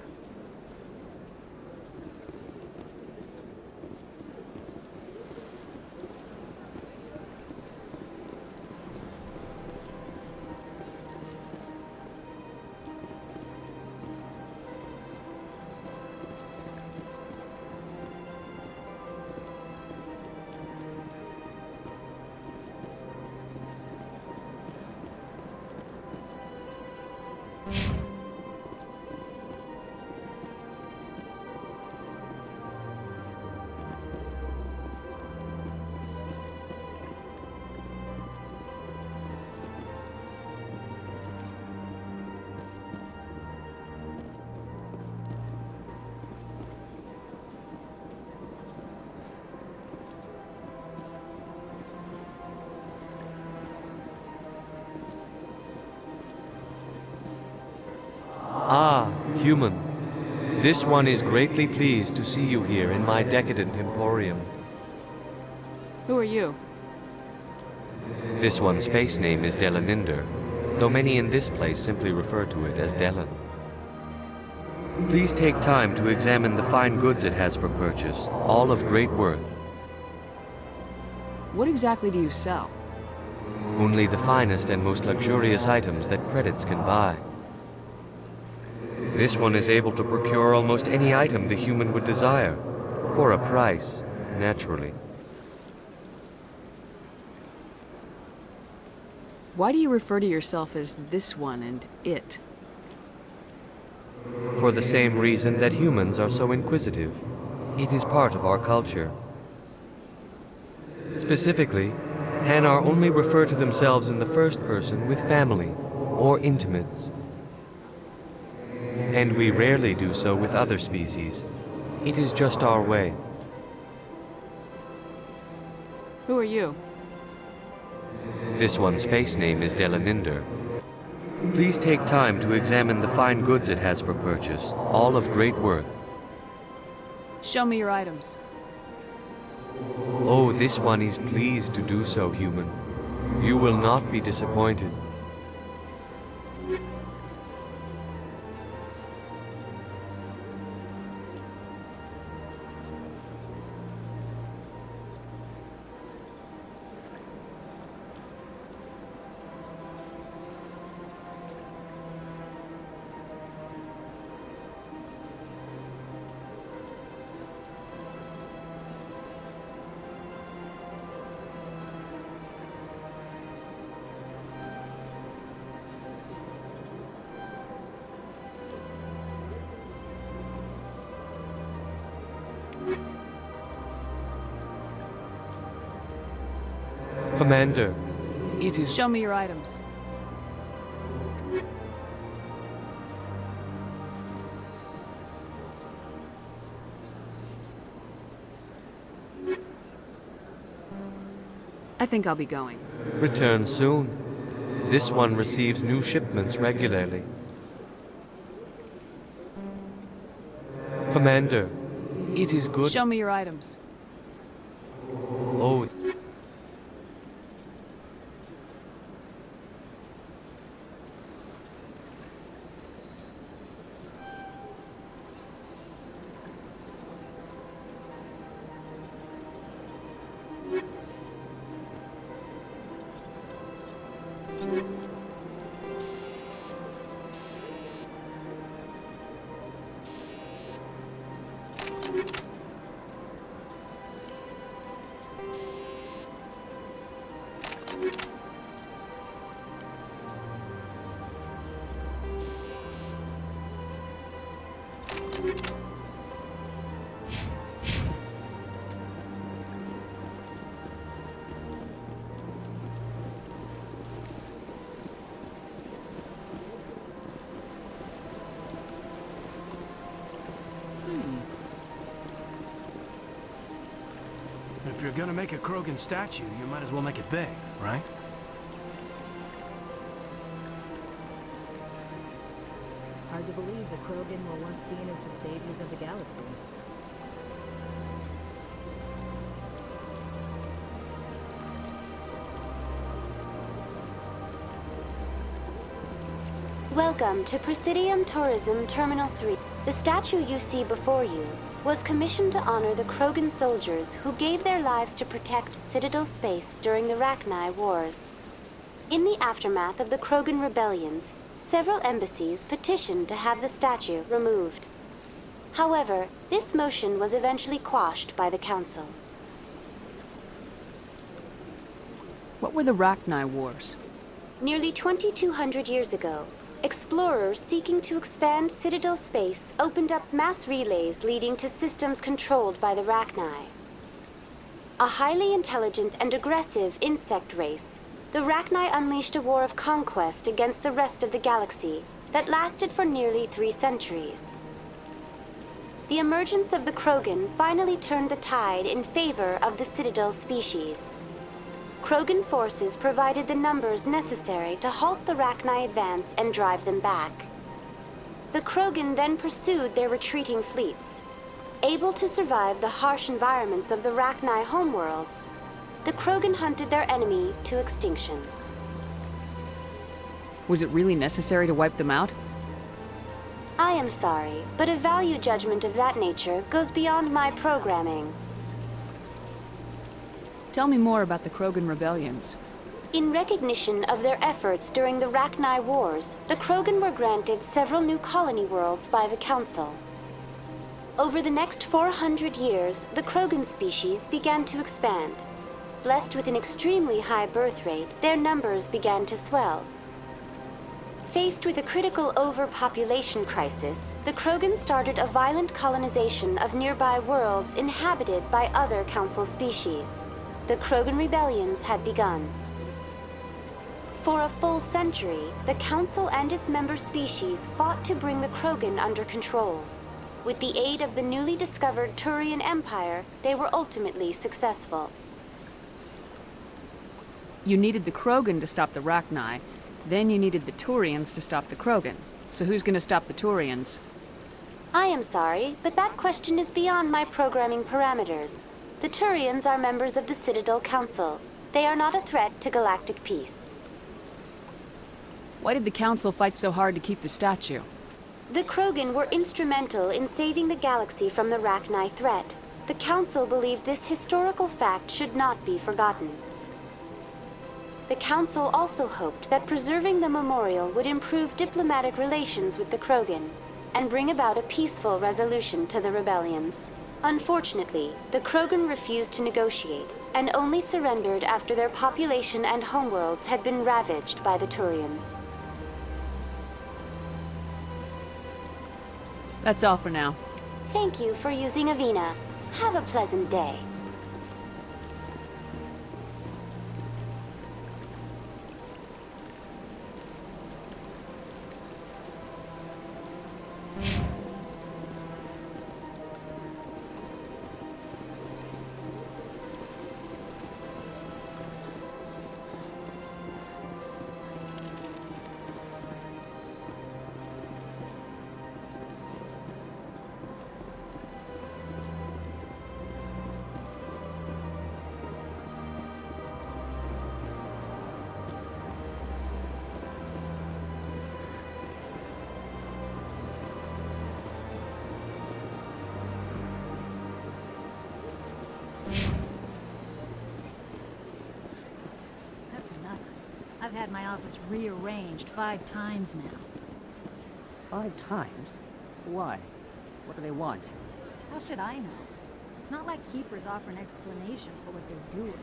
Ah, human. This one is greatly pleased to see you here in my decadent emporium. Who are you? This one's face name is Delaninder, though many in this place simply refer to it as Delan. Please take time to examine the fine goods it has for purchase, all of great worth. What exactly do you sell? Only the finest and most luxurious items that credits can buy. This one is able to procure almost any item the human would desire, for a price, naturally. Why do you refer to yourself as this one and it? For the same reason that humans are so inquisitive. It is part of our culture. Specifically, Hanar only refer to themselves in the first person with family or intimates. And we rarely do so with other species. It is just our way. Who are you? This one's face name is Delaninder. Please take time to examine the fine goods it has for purchase, all of great worth. Show me your items. Oh, this one is pleased to do so, human. You will not be disappointed. Commander, it is... Show me your items. I think I'll be going. Return soon. This one receives new shipments regularly. Commander, it is good... Show me your items. Oh... If you're gonna make a Krogan statue, you might as well make it big, right? Hard to believe the Krogan were once seen as the saviors of the galaxy. Welcome to Presidium Tourism Terminal 3. The statue you see before you was commissioned to honor the Krogan soldiers who gave their lives to protect Citadel space during the lajkaj Wars. In the aftermath of the Krogan rebellions, several embassies petitioned to have the statue removed. However, this motion was eventually quashed by the Council. What were the lajkaj Wars? Nearly 2,200 years ago, explorers seeking to expand Citadel space opened up mass relays leading to systems controlled by the lajkaj. A highly intelligent and aggressive insect race, the lajkaj unleashed a war of conquest against the rest of the galaxy that lasted for nearly 3 centuries. The emergence of the Krogan finally turned the tide in favor of the Citadel species. Krogan forces provided the numbers necessary to halt the lajkaj advance and drive them back. The Krogan then pursued their retreating fleets. Able to survive the harsh environments of the lajkaj homeworlds, the Krogan hunted their enemy to extinction. Was it really necessary to wipe them out? I am sorry, but a value judgment of that nature goes beyond my programming. Tell me more about the Krogan rebellions. In recognition of their efforts during the lajkaj Wars, the Krogan were granted several new colony worlds by the Council. Over the next 400 years, the Krogan species began to expand. Blessed with an extremely high birth rate, their numbers began to swell. Faced with a critical overpopulation crisis, the Krogan started a violent colonization of nearby worlds inhabited by other Council species. The Krogan rebellions had begun. For a full century, the Council and its member species fought to bring the Krogan under control. With the aid of the newly discovered Turian Empire, they were ultimately successful. You needed the Krogan to stop the Rachni, then you needed the Turians to stop the Krogan. So who's gonna stop the Turians? I am sorry, but that question is beyond my programming parameters. The Turians are members of the Citadel Council. They are not a threat to galactic peace. Why did the Council fight so hard to keep the statue? The Krogan were instrumental in saving the galaxy from the Rachni threat. The Council believed this historical fact should not be forgotten. The Council also hoped that preserving the memorial would improve diplomatic relations with the Krogan and bring about a peaceful resolution to the rebellions. Unfortunately, the Krogan refused to negotiate and only surrendered after their population and homeworlds had been ravaged by the Turians. That's all for now. Thank you for using Avina. Have a pleasant day. That's nothing. I've had my office rearranged 5 times now. 5 times? Why? What do they want? How should I know? It's not like keepers offer an explanation for what they're doing.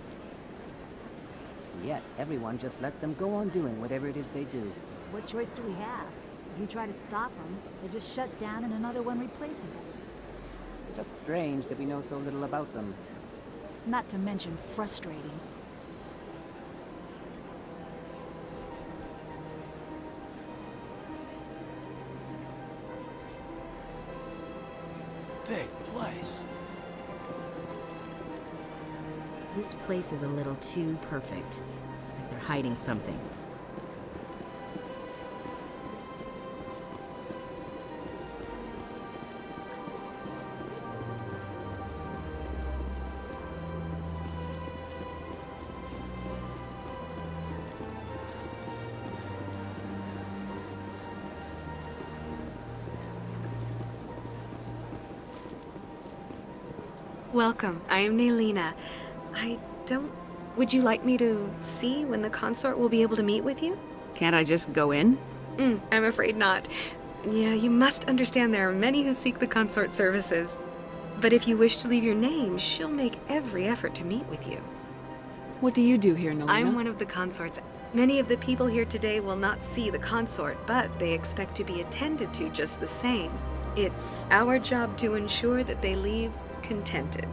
Yet, everyone just lets them go on doing whatever it is they do. What choice do we have? If you try to stop them, they just shut down and another one replaces it. Just strange that we know so little about them. Not to mention frustrating. Big place. This place is a little too perfect. Like they're hiding something. Welcome. I am Naylina. Would you like me to see when the consort will be able to meet with you? Can't I just go in? I'm afraid not. Yeah, you must understand there are many who seek the consort services. But if you wish to leave your name, she'll make every effort to meet with you. What do you do here, Naylina? I'm one of the consorts. Many of the people here today will not see the consort, but they expect to be attended to just the same. It's our job to ensure that they leave contented.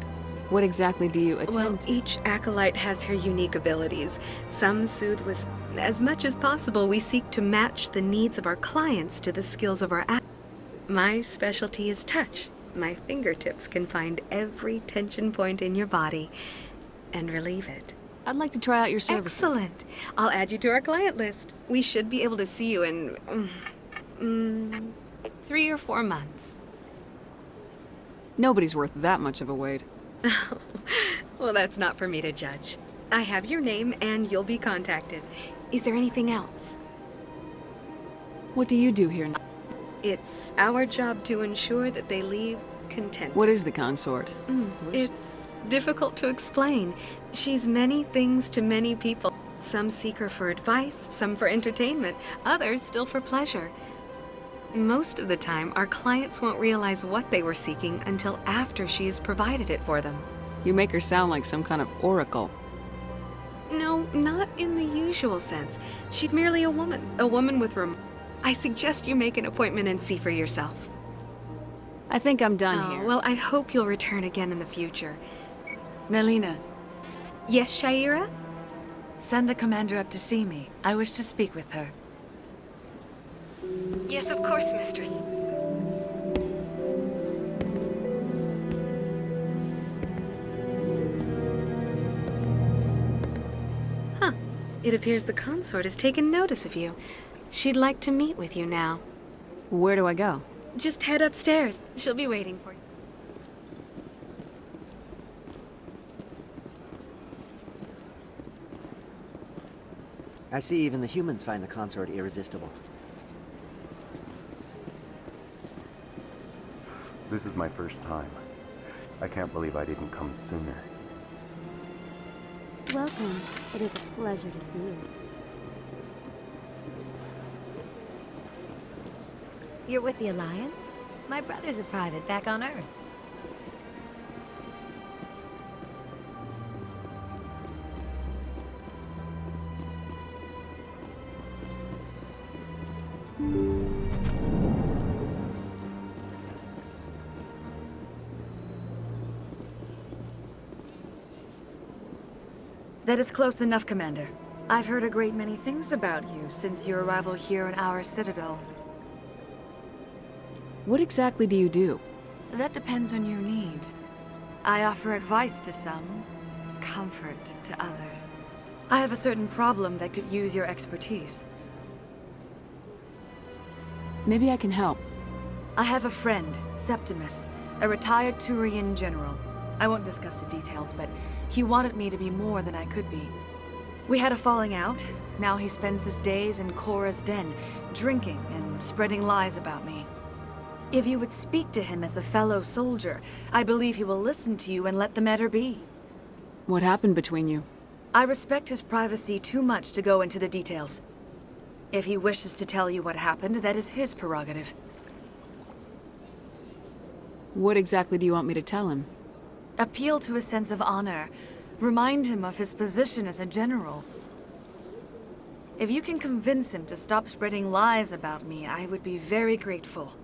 What exactly do you attend to? Each acolyte has her unique abilities. Some soothe with... As much as possible, we seek to match the needs of our clients to the skills of our My specialty is touch. My fingertips can find every tension point in your body and relieve it. I'd like to try out your services. Excellent. I'll add you to our client list. We should be able to see you in... 3 or 4 months. Nobody's worth that much of a wait. Well, that's not for me to judge. I have your name and you'll be contacted. Is there anything else? What do you do here? It's our job to ensure that they leave content. What is the consort? It's difficult to explain. She's many things to many people. Some seek her for advice, some for entertainment, others still for pleasure. Most of the time, our clients won't realize what they were seeking until after she has provided it for them. You make her sound like some kind of oracle. No, not in the usual sense. She's merely a woman with I suggest you make an appointment and see for yourself. I think I'm done here. Well, I hope you'll return again in the future. Nelina. Yes, Shaira? Send the commander up to see me. I wish to speak with her. Yes, of course, mistress. Huh. It appears the consort has taken notice of you. She'd like to meet with you now. Where do I go? Just head upstairs. She'll be waiting for you. I see even the humans find the consort irresistible. This is my first time. I can't believe I didn't come sooner. Welcome. It is a pleasure to see you. You're with the Alliance? My brother's a private back on Earth. That is close enough, Commander. I've heard a great many things about you since your arrival here in our Citadel. What exactly do you do? That depends on your needs. I offer advice to some, comfort to others. I have a certain problem that could use your expertise. Maybe I can help. I have a friend, Septimus, a retired Turian general. I won't discuss the details, but he wanted me to be more than I could be. We had a falling out. Now he spends his days in Korra's den, drinking and spreading lies about me. If you would speak to him as a fellow soldier, I believe he will listen to you and let the matter be. What happened between you? I respect his privacy too much to go into the details. If he wishes to tell you what happened, that is his prerogative. What exactly do you want me to tell him? Appeal to a sense of honor. Remind him of his position as a general. If you can convince him to stop spreading lies about me, I would be very grateful.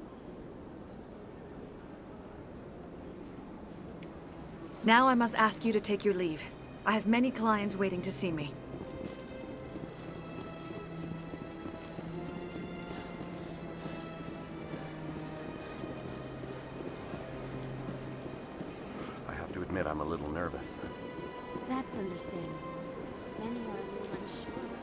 Now I must ask you to take your leave. I have many clients waiting to see me. I have to admit I'm a little nervous. That's understandable. Many are a little unsure.